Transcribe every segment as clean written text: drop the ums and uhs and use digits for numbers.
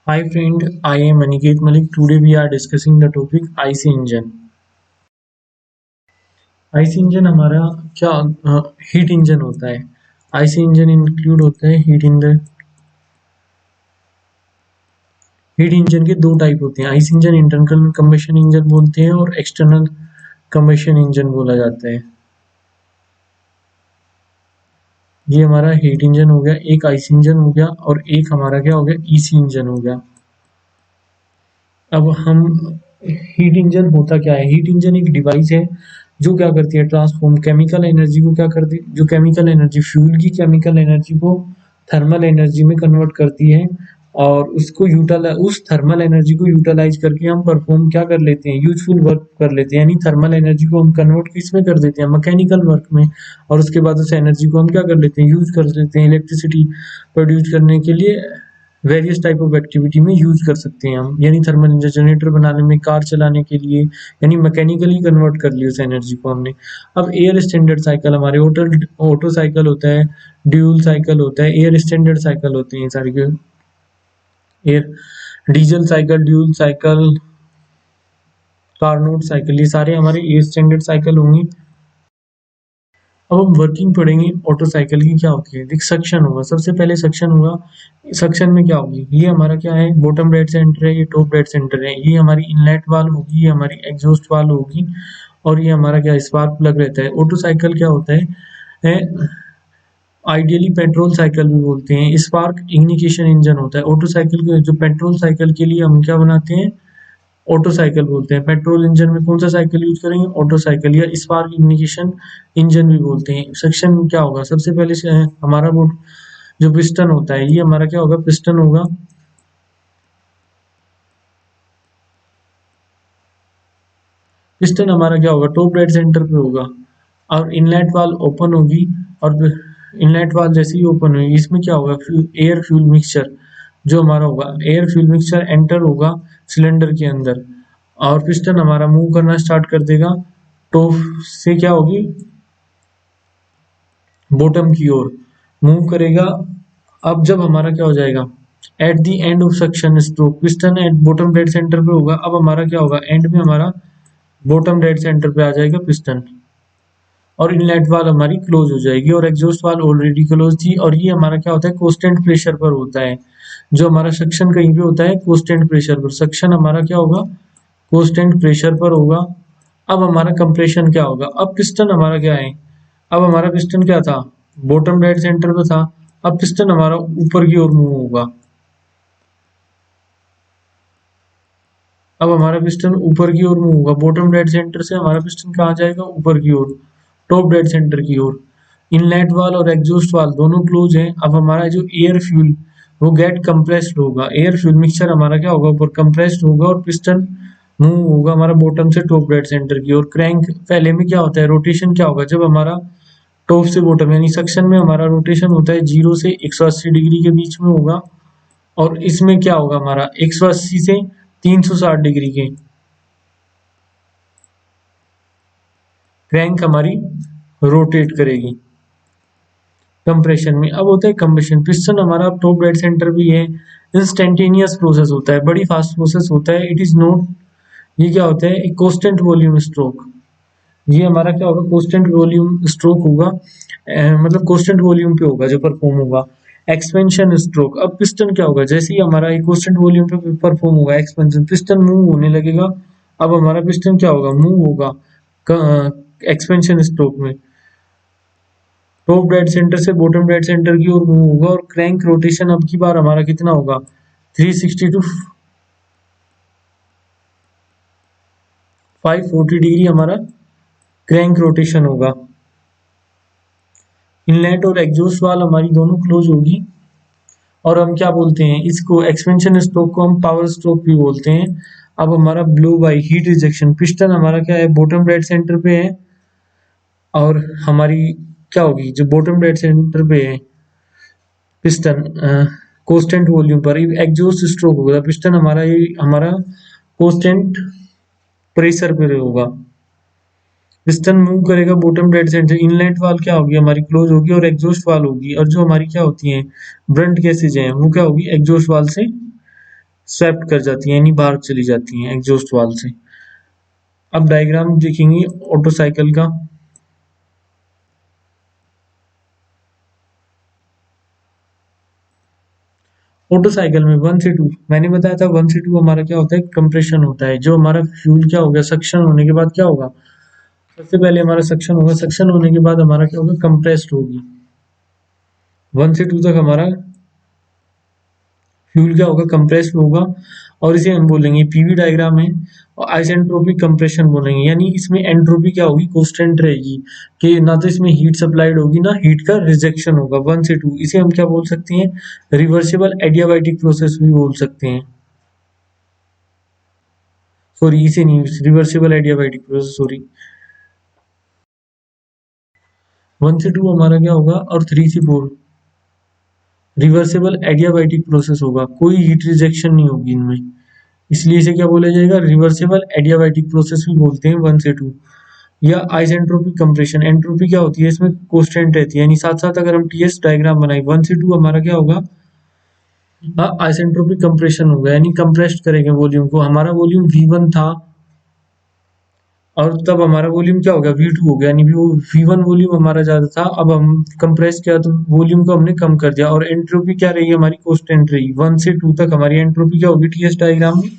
Hi friend, I am Aniket Malik. Today we are discussing the topic IC engine. IC engine हमारा क्या heat engine होता है। IC engine include होता है heat engine के दो टाइप होते हैं। IC engine internal combustion engine बोलते हैं और एक्सटर्नल कंबशन इंजन बोला जाता है। ये हमारा हीट इंजन हो गया, एक आईसी इंजन हो गया और एक हमारा क्या हो गया, ईसी इंजन हो गया। अब हम हीट इंजन होता क्या है। हीट इंजन एक डिवाइस है जो क्या करती है, ट्रांसफॉर्म केमिकल एनर्जी को क्या करती है, जो केमिकल एनर्जी फ्यूल की केमिकल एनर्जी को थर्मल एनर्जी में कन्वर्ट करती है और उसको यूटिलाइज, उस थर्मल एनर्जी को यूटिलाइज करके हम परफॉर्म क्या कर लेते हैं, यूजफुल वर्क कर लेते हैं। यानी थर्मल एनर्जी को हम कन्वर्ट किस में कर देते हैं, मैकेनिकल वर्क में, और उसके बाद उस एनर्जी को हम क्या कर लेते हैं, यूज कर लेते हैं इलेक्ट्रिसिटी प्रोड्यूस करने के लिए। वेरियस टाइप ऑफ एक्टिविटी में यूज कर सकते हैं हम, यानी थर्मल जनरेटर बनाने में, कार चलाने के लिए, यानी मैकेनिकली कन्वर्ट कर लिया उस एनर्जी को हमने। अब एयर स्टैंडर्ड साइकिल हमारे ऑटो साइकिल होता है, ड्यूल साइकिल होता है, एयर स्टैंडर्ड साइकिल होते हैं सारे के। Air diesel cycle, dual cycle, Carnot cycle, ये सारे हमारे एयर स्टैंडर्ड साइकिल होंगे। अब हम वर्किंग पढ़ेंगे ऑटो साइकिल की क्या होती है। देख, सक्शन होगा, सबसे पहले सक्शन होगा। सक्शन में क्या होगी, ये हमारा क्या है, बॉटम डेड सेंटर है, ये टॉप डेड सेंटर है, ये हमारी इनलेट वाल्व होगी, ये हमारी एग्जॉस्ट वाल्व होगी, और ये हमारा क्या, स्पार्क प्लग रहता है। ऑटो साइकिल क्या होता है, आइडियली पेट्रोल साइकिल भी बोलते हैं। स्पार्क इग्निशन इंजन होता है ऑटो साइकिल के, जो पेट्रोल साइकिल के लिए हम क्या बनाते हैं, ऑटो साइकिल बोलते हैं। पेट्रोल इंजन में कौन सा साइकिल यूज करेंगे, ऑटो साइकिल, या स्पार्क इग्निशन इंजन भी बोलते हैं। सेक्शन क्या होगा, सबसे पहले से हमारा वो जो पिस्टन होता है, ये हमारा क्या होगा, पिस्टन होगा। पिस्टन हमारा क्या होगा, टॉप डेड सेंटर पे होगा, और इनलेट वाल्व ओपन होगी, और इनलेट वाल्व जैसे ही ओपन होगी, इसमें क्या होगा, एयर फ्यूल मिक्सचर जो हमारा होगा, एयर फ्यूल मिक्सचर एंटर होगा सिलेंडर के अंदर, और पिस्टन हमारा मूव करना स्टार्ट कर देगा। टॉप से क्या होगी, बॉटम की ओर मूव करेगा। अब जब हमारा क्या हो जाएगा, at the end of suction stroke, piston at bottom dead centre पे होगा। अब हमारा क्या होगा, एंड में हमारा बॉटम डेड सेंटर पे आ जाएगा पिस्टन, और इनलेट वाल हमारी क्लोज हो जाएगी, और एग्जॉस्ट वाल ऑलरेडी क्लोज थी। और ये हमारा क्या होता है, कांस्टेंट प्रेशर पर होता है। जो हमारा सक्शन कहीं पे होता है, कांस्टेंट प्रेशर पर, सक्शन हमारा क्या होगा, कांस्टेंट प्रेशर पर होगा। अब हमारा कंप्रेशन क्या होगा, अब पिस्टन हमारा क्या है, अब हमारा पिस्टन क्या था, बॉटम डेड सेंटर पे था। अब पिस्टन हमारा ऊपर की ओर मूव होगा। अब हमारा पिस्टन ऊपर की ओर मूव होगा, बॉटम डेड सेंटर से हमारा पिस्टन कहाँ जाएगा, ऊपर की ओर, टॉप डेड सेंटर की ओर। इनलेट वाल और एग्जॉस्ट वाल दोनों क्लोज हैं। अब हमारा जो एयर फ्यूल वो गेट कंप्रेस्ड होगा, एयर फ्यूल मिक्सचर हमारा क्या होगा, ऊपर कंप्रेस्ड होगा, और पिस्टन मूव होगा हमारा बॉटम से टॉप डेड सेंटर की ओर। क्रैंक पहले में क्या होता है, रोटेशन क्या होगा, जब हमारा टॉप से बॉटम यानी सक्शन में हमारा रोटेशन होता है 0 से 180 डिग्री के बीच में होगा, और इसमें क्या होगा, हमारा 180 से 360 डिग्री के क्रैंक हमारी रोटेट करेगी कंप्रेशन में। अब होता है कंबशन, पिस्टन हमारा टॉप डेड सेंटर भी है। इंस्टेंटेनियस प्रोसेस होता है, बड़ी फास्ट प्रोसेस होता है। इट इज नोट, ये क्या होता है, एक कांस्टेंट वॉल्यूम स्ट्रोक। ये हमारा क्या होगा, कांस्टेंट वॉल्यूम स्ट्रोक होगा, मतलब कांस्टेंट वॉल्यूम पे होगा जो परफॉर्म होगा। एक्सपेंशन स्ट्रोक, अब पिस्टन क्या होगा, जैसे ही हमारा एक कांस्टेंट वॉल्यूम पे परफॉर्म होगा एक्सपेंशन, पिस्टन मूव होने लगेगा। अब हमारा पिस्टन क्या होगा, मूव होगा एक्सपेंशन स्ट्रोक में, टॉप डेड सेंटर से बॉटम डेड सेंटर की ओर मूव होगा, और क्रैंक रोटेशन अब की बार हमारा कितना होगा, 360 टू 540 डिग्री हमारा क्रैंक रोटेशन होगा। इनलेट और एग्जॉस्ट वाल हमारी दोनों क्लोज होगी, और हम क्या बोलते हैं इसको, एक्सपेंशन स्ट्रोक को हम पावर स्ट्रोक भी बोलते हैं। अब हमारा blow by heat rejection, piston हमारा क्या है, बॉटम डेड सेंटर पे है, और हमारी क्या होगी, जो बॉटम डेड सेंटर पे है पिस्टन कांस्टेंट वॉल्यूम पर, एग्जॉस्ट स्ट्रोक होगा, पिस्टन हमारा ये हमारा कांस्टेंट प्रेशर पे होगा। पिस्टन मूव करेगा बॉटम डेड सेंटर, इनलेट वाल क्या होगी, हमारी क्लोज होगी, और एग्जॉस्ट वाल होगी, और जो हमारी क्या होती है ब्रंट गैसेज हैं वो क्या होगी, एग्जॉस्ट वाल से स्वेप्ट कर जाती हैं, यानी बाहर चली जाती हैं एग्जॉस्ट वाल से। अब डायग्राम देखेंगे ऑटो साइकिल का। ऑटो साइकिल में 1 से 2 मैंने बताया था, 1 से 2 हमारा क्या होता है, कंप्रेशन होता है। जो हमारा फ्यूल क्या होगा, सक्शन होने के बाद क्या होगा, सबसे पहले हमारा सक्शन होगा, सक्शन होने के बाद हमारा क्या होगा, कंप्रेस्ड होगी। 1 से 2 तक हमारा फ्यूल क्या होगा, कंप्रेस होगा, और इसे हम बोलेंगे पीवी डायग्राम है। और आइसेंट्रोपिक कंप्रेशन बोलेंगे, यानी इसमें एंट्रोपी क्या होगी, कांस्टेंट रहेगी, कि ना तो इसमें हीट सप्लाइड होगी ना हीट का रिजेक्शन होगा। 1 से 2 इसे हम क्या बोल सकते हैं, रिवर्सिबल एडियाबैटिक प्रोसेस भी बोल सकते हैं। सॉरी, इसे नहीं, रिवर्सिबल एडियाबैटिक प्रोसेस, सॉरी। 1 से 2 हमारा क्या होगा, और 3 से 4 रिवर्सिबल एडियाबैटिक प्रोसेस होगा, कोई हीट रिजेक्शन नहीं होगी इनमें, इसलिए इसे क्या बोला जाएगा, रिवर्सिबल एडियाबैटिक प्रोसेस भी बोलते हैं 1 से 2। या आइसेंट्रोपिक कंप्रेशन, एंट्रोपी क्या होती है इसमें, कांस्टेंट रहती है, यानी साथ साथ अगर हम टीएस डायग्राम बनाए, 1 से 2 हमारा क्या होगा, आइसेंट्रोपिक कंप्रेशन होगा, यानी कंप्रेस्ड करेंगे वॉल्यूम को। हमारा वॉल्यूम V1 था, और तब हमारा वॉल्यूम क्या हो गया, V2 हो गया, यानी वो V1 वॉल्यूम हमारा ज्यादा था, अब हम कंप्रेस किया तो वॉल्यूम को हमने कम कर दिया, और एंट्रोपी क्या रही, हमारी कांस्टेंट रही। 1 से 2 तक हमारी एंट्रोपी क्या होगी, टीएस डायग्राम में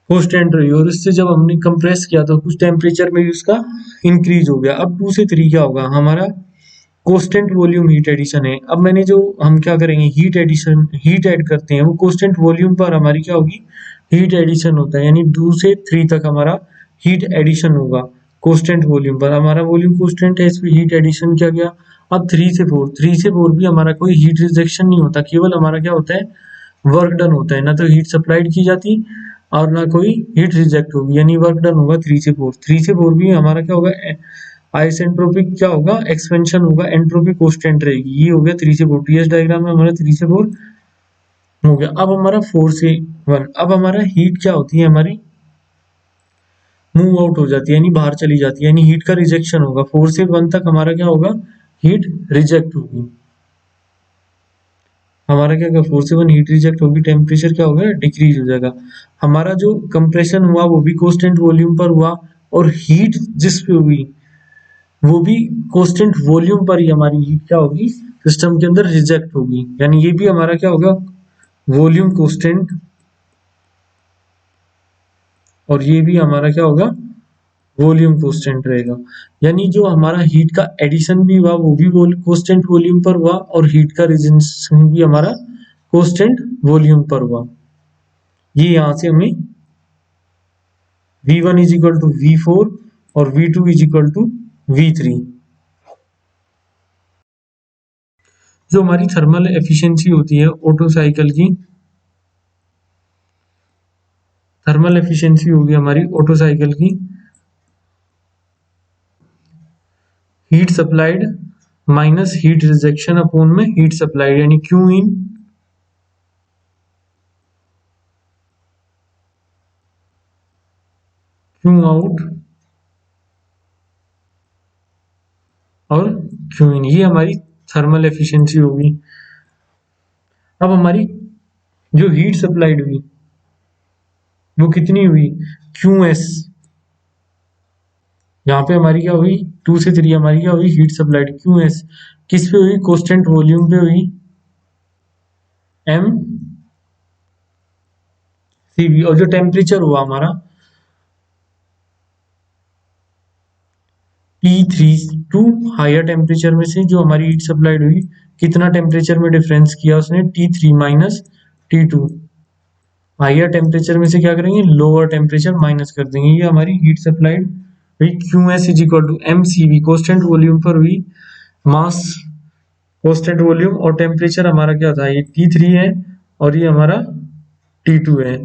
कांस्टेंट रही, और इससे जब हमने कंप्रेस किया तो कुछ टेम्परेचर में भी उसका इंक्रीज हो गया। अब 2 से 3 क्या होगा, हमारा कांस्टेंट वॉल्यूम हीट एडिशन है। अब मैंने जो हम क्या करेंगे, हीट एडिशन, हीट ऐड करते हैं, वो कांस्टेंट वॉल्यूम पर हमारी क्या होगी, हीट एडिशन होता है, यानी 2 से 3 तक हमारा हीट एडिशन होगा कांस्टेंट वॉल्यूम पर। हमारा वॉल्यूम कांस्टेंट है, इस पे हीट एडिशन किया गया। अब 3 से 4 भी हमारा कोई हीट रिजेक्शन नहीं होता, केवल हमारा क्या होता है, वर्क डन होता है, ना तो हीट सप्लाइड की जाती और ना कोई हीट रिजेक्ट होगी, यानी वर्क डन होगा 3 से 4। 3 से 4 भी हमारा क्या होगा, आइसेंट्रोपिक क्या होगा, एक्सपेंशन होगा, एंट्रोपी कांस्टेंट रहेगी। ये हो गया 3 से 4, टीएस डायग्राम में हमारा 3 से 4 हो गया। अब हमारा 4 से 1, अब हमारा हीट क्या होती है, हमारी मूव आउट हो जाती है, यानी बाहर चली जाती है, यानी हीट का रिजेक्शन होगा। 4 से 1 तक हमारा क्या होगा, हीट रिजेक्ट होगी। हमारा क्या होगा, 4 से 1 हीट रिजेक्ट होगी, टेम्परेचर क्या होगा, डिक्रीज हो जाएगा। हमारा जो कंप्रेशन हुआ वो भी कांस्टेंट वॉल्यूम पर हुआ, और हीट जिस पे हुई वो भी कांस्टेंट वॉल्यूम पर ही हमारी हीट क्या होगी, सिस्टम के अंदर रिजेक्ट होगी, यानी ये भी हमारा क्या होगा, वॉल्यूम कांस्टेंट, और ये भी हमारा क्या होगा, वॉल्यूम कांस्टेंट रहेगा। यानी जो हमारा हीट का एडिशन भी हुआ वो भी कांस्टेंट वॉल्यूम पर हुआ, और हीट का रिजेक्शन भी हमारा कांस्टेंट वॉल्यूम पर हुआ। ये यहां से हमें V1 is equal to V4 और V2 is equal to V3। जो हमारी थर्मल एफिशिएंसी होती है ऑटो साइकिल की, थर्मल एफिशिएंसी होगी हमारी ऑटो साइकिल की, heat supplied minus heat rejection upon में हीट सप्लाइड, यानी Q इन Q आउट और Q इन, ये हमारी थर्मल एफिशिएंसी होगी। अब हमारी जो हीट सप्लाइड हुई वो कितनी हुई, QS, यहाँ पे हमारी क्या हुई, 2 से 3 हमारी क्या हुई, हीट सप्लाइड। QS किस पे हुई, कांस्टेंट वॉल्यूम पे हुई, MCV। और जो टेम्परेचर हुआ हमारा T3 टू हायर टेम्परेचर में से जो हमारी हीट सप्लाइड हुई, कितना टेम्परेचर में डिफरेंस किया उसने, T3 minus T2। Higher temperature में से क्या करेंगे, लोअर टेम्परेचर माइनस कर देंगे, ये हमारी हीट सप्लाइड हुई। QS is equal to MCV, constant volume पर हुई, मास कांस्टेंट वॉल्यूम, और टेम्परेचर हमारा क्या था, ये T3 है और ये हमारा T2 है।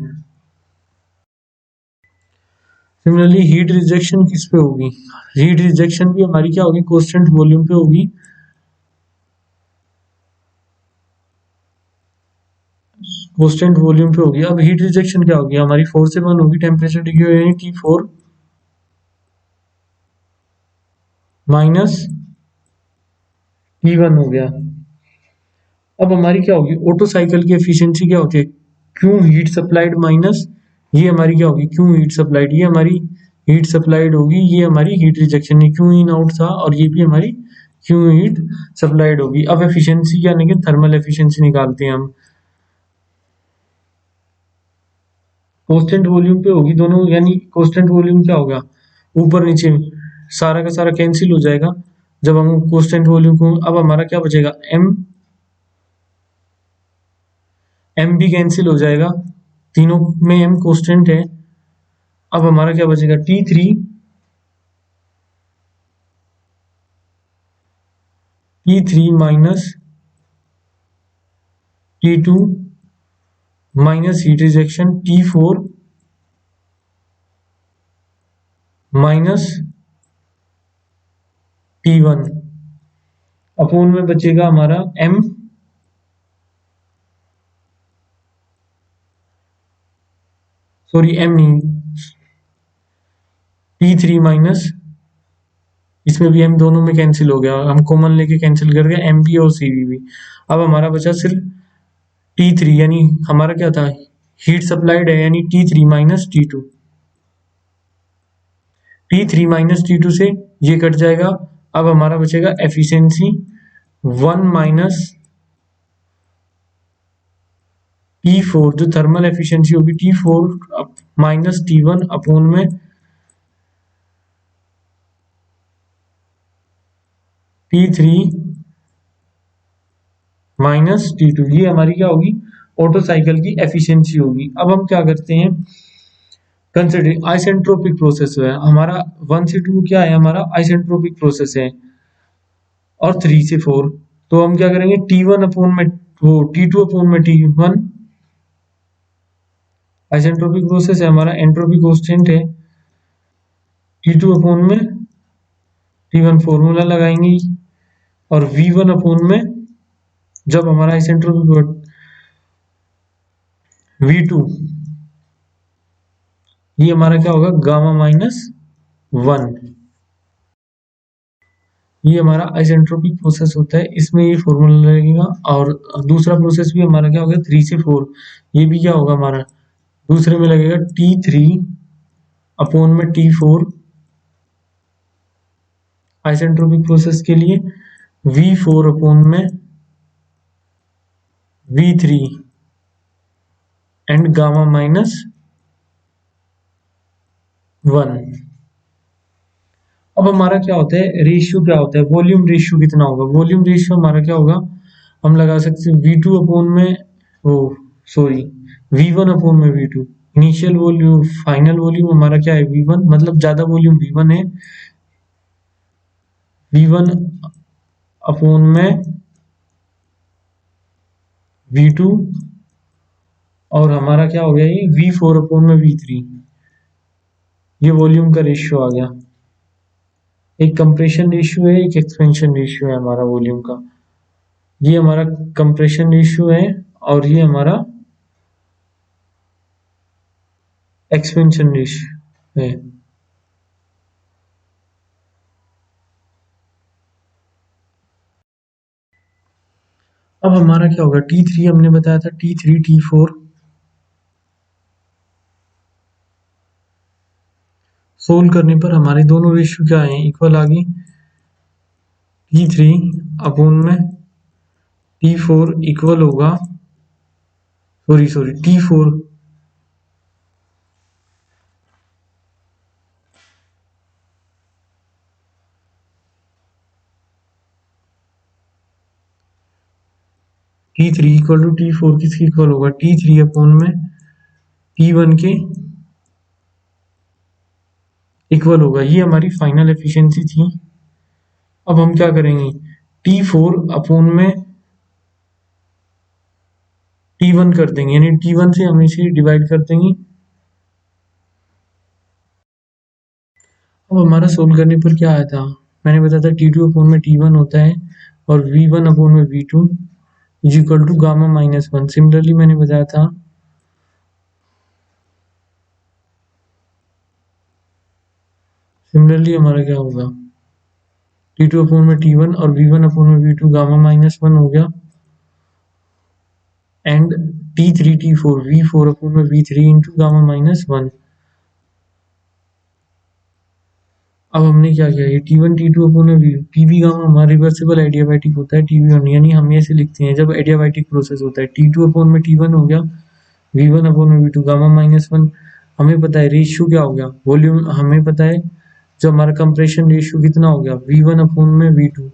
सिमिलरली हीट रिजेक्शन किस पे होगी, हीट रिजेक्शन भी हमारी क्या होगी, कांस्टेंट वॉल्यूम पे होगी, कांस्टेंट वॉल्यूम पे होगी। अब हीट रिजेक्शन क्या होगी, हमारी 4 से 1 होगी, टेम्परेचर डिग्री यानी T4 माइनस T1 हो गया। अब हमारी क्या होगी, ऑटो साइकिल की एफिशिएंसी क्या होती है, क्यू हीट सप्लाइड माइनस ये हमारी क्या होगी, क्यू हीट सप्लाइड, ये हमारी हीट सप्लाइड होगी, ये हमारी हीट रिजेक्शन, ये क्यू इन आउट था और ये भी हमारी क्यू हीट सप्लाइड होगी। अब एफिशिएंसी क्या निकले, थर्मल एफिशिएंसी निकालते हैं हम। कांस्टेंट वॉल्यूम पे होगी दोनों, यानी कांस्टेंट वॉल्यूम क्या होगा, ऊपर नीचे सारा का सारा कैंसिल हो जाएगा जब हम कांस्टेंट वॉल्यूम को। अब हमारा क्या बचेगा, एम, एम भी कैंसिल हो जाएगा, तीनों में एम कांस्टेंट है। अब हमारा क्या बचेगा, T3, T3 minus T2 minus heat rejection T4 minus T1 upon में बचेगा हमारा M, सॉरी M नहीं, T3 माइनस, इसमें भी M दोनों में कैंसिल हो गया, हम कॉमन लेके कैंसिल कर गए एम भी और CV भी। अब हमारा बचा सिर्फ T3, यानी हमारा क्या था, हीट सप्लाइड है, यानी T3 minus T2, T3 minus T2 से ये कट जाएगा। अब हमारा बचेगा एफिशिएंसी 1 माइनस T4, जो थर्मल एफिशिएंसी होगी T4 माइनस T1 अपोन में T3 माइनस T2, ये हमारी क्या होगी, ऑटो साइकिल की एफिशिएंसी होगी। अब हम क्या करते हैं, कंसिडरिंग आइसेंट्रोपिक प्रोसेस है हमारा, 1 से 2 क्या है हमारा आइसेंट्रोपिक प्रोसेस है, और 3 से 4, तो हम क्या करेंगे, T1 अपोन में वो T2 अपोन में T1, आइसेंट्रोपिक प्रोसेस है हमारा, एंट्रोपी कांस्टेंट है, T2 अपोन में T1 फॉर्मूला लगाएंगे, और V1 अपोन में जब हमारा आइसेंट्रोपिक V2, ये हमारा क्या होगा, गामा माइनस 1, ये हमारा आइसेंट्रोपिक प्रोसेस होता है, इसमें ये फॉर्मूला लगेगा। और दूसरा प्रोसेस भी हमारा क्या होगा, 3 से 4, ये भी क्या होगा हमारा, दूसरे में लगेगा T3 अपोन में T4 आइसेंट्रोपिक प्रोसेस के लिए, V4 अपोन में V3 एंड गामा माइनस 1। अब हमारा क्या होता है, रेशियो क्या होता है, वॉल्यूम रेशियो कितना होगा, वॉल्यूम रेशियो हमारा क्या होगा, हम लगा सकते हैं V2 अपोन में वो सॉरी V1 अपोन में V2, initial volume final volume हमारा क्या है V1, मतलब ज्यादा वॉल्यूम V1 है, V1 अपोन में V2, और हमारा क्या हो गया, ये V4 अपोन में V3, ये वॉल्यूम का रेशियो आ गया। एक कंप्रेशन रेशियो है, एक एक्सपेंशन रेशियो है हमारा वॉल्यूम का, ये हमारा कंप्रेशन रेशियो है और ये हमारा एक्सपेंशन रेशियो है। अब हमारा क्या होगा, T3 हमने बताया था, T3 T4 सोल्व करने पर हमारे दोनों रेशियो क्या आए, इक्वल आ गई, T3 अपोन में T4 इक्वल होगा, sorry T4 T3 equal to T4 किसके इक्वल होगा, T3 अपोन में T1 के इक्वल होगा, ये हमारी फाइनल एफिशिएंसी थी। अब हम क्या करेंगे, T4 अपोन में T1 कर देंगे, यानी T1 से हम इसे डिवाइड कर देंगे। अब हमारा सोल्व करने पर क्या आया था, मैंने बताया था T2 अपोन में T1 होता है और V1 अपोन में V2 is equal to gamma minus 1। Similarly मैंने बताया था हमारा क्या होगा, T2 अपोन में T1 और V1 अपोन में V2 गामा माइनस 1 हो गया, and T3 T4 V4 upon में V3 इंटू गामा माइनस 1। अब हमने क्या किया, ये T1 T2 अपोन में Tv गामा हमारा रिवर्सिबल एडियाबैटिक होता है Tv1, यानी हम ऐसे लिखते हैं जब एडियाबैटिक प्रोसेस होता है T2 अपोन में T1 हो गया V1 अपोन में V2 गामा माइनस 1। हमें पता है रेशियो क्या हो गया, वॉल्यूम हमें पता है, जो हमारा कंप्रेशन रेशियो कितना हो गया V1 अपोन में V2,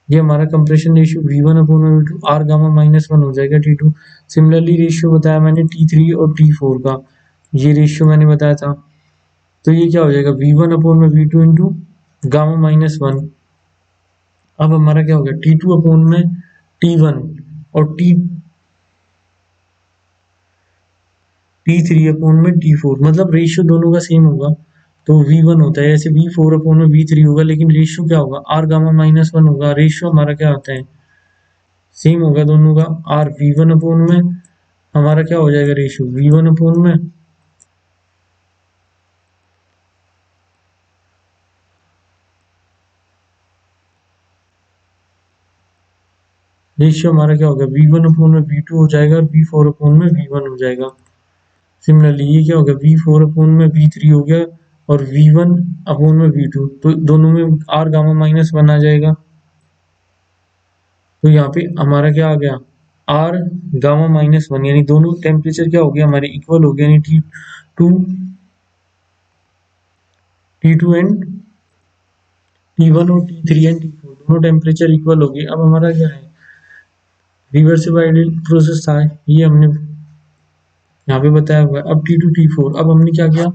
ये हमारा कंप्रेशन रेशियो V1 अपोन में V2 R गामा माइनस 1 हो जाएगा T2। सिमिलरली रेशियो बताया मैंने T3 और T4 का, ये रेशियो मैंने बताया था, तो ये क्या हो जाएगा V1 अपोन में V2 इंटू गामा माइनस 1। अब हमारा क्या हो गया T2 अपोन में T1 और T3 अपोन में T4, मतलब रेशियो दोनों का सेम होगा तो V1 होता है, ऐसे V4 अपोन में V3 होगा, लेकिन रेशियो क्या होगा R गामा माइनस 1 होगा। रेशियो हमारा क्या होता है, सेम होगा दोनों का। R V1 अपोन में हमारा क्या हो जाएगा रेशियो V1 अपोन में रेशियो हमारा क्या होगा V1 अपोन में V2 हो जाएगा और V4 अपोन में V1 हो जाएगा। सिमिलरली ये क्या हो गया V4 अपोन में V3 हो गया और V1 अपोन में V2, तो दोनों में R गामा माइनस 1 आ जाएगा। तो यहाँ पे हमारा क्या आ गया R गामा माइनस 1, यानी दोनों टेम्परेचर क्या हो गया हमारे इक्वल हो गया, यानी T2 एंड T1 और T3 एंड T4 दोनों टेम्परेचर इक्वल हो गए। अब हमारा क्या है रिवर्सिबल प्रोसेस था, ये हमने यहाँ पे बताया हुआ है। अब T2 T4, अब हमने क्या किया,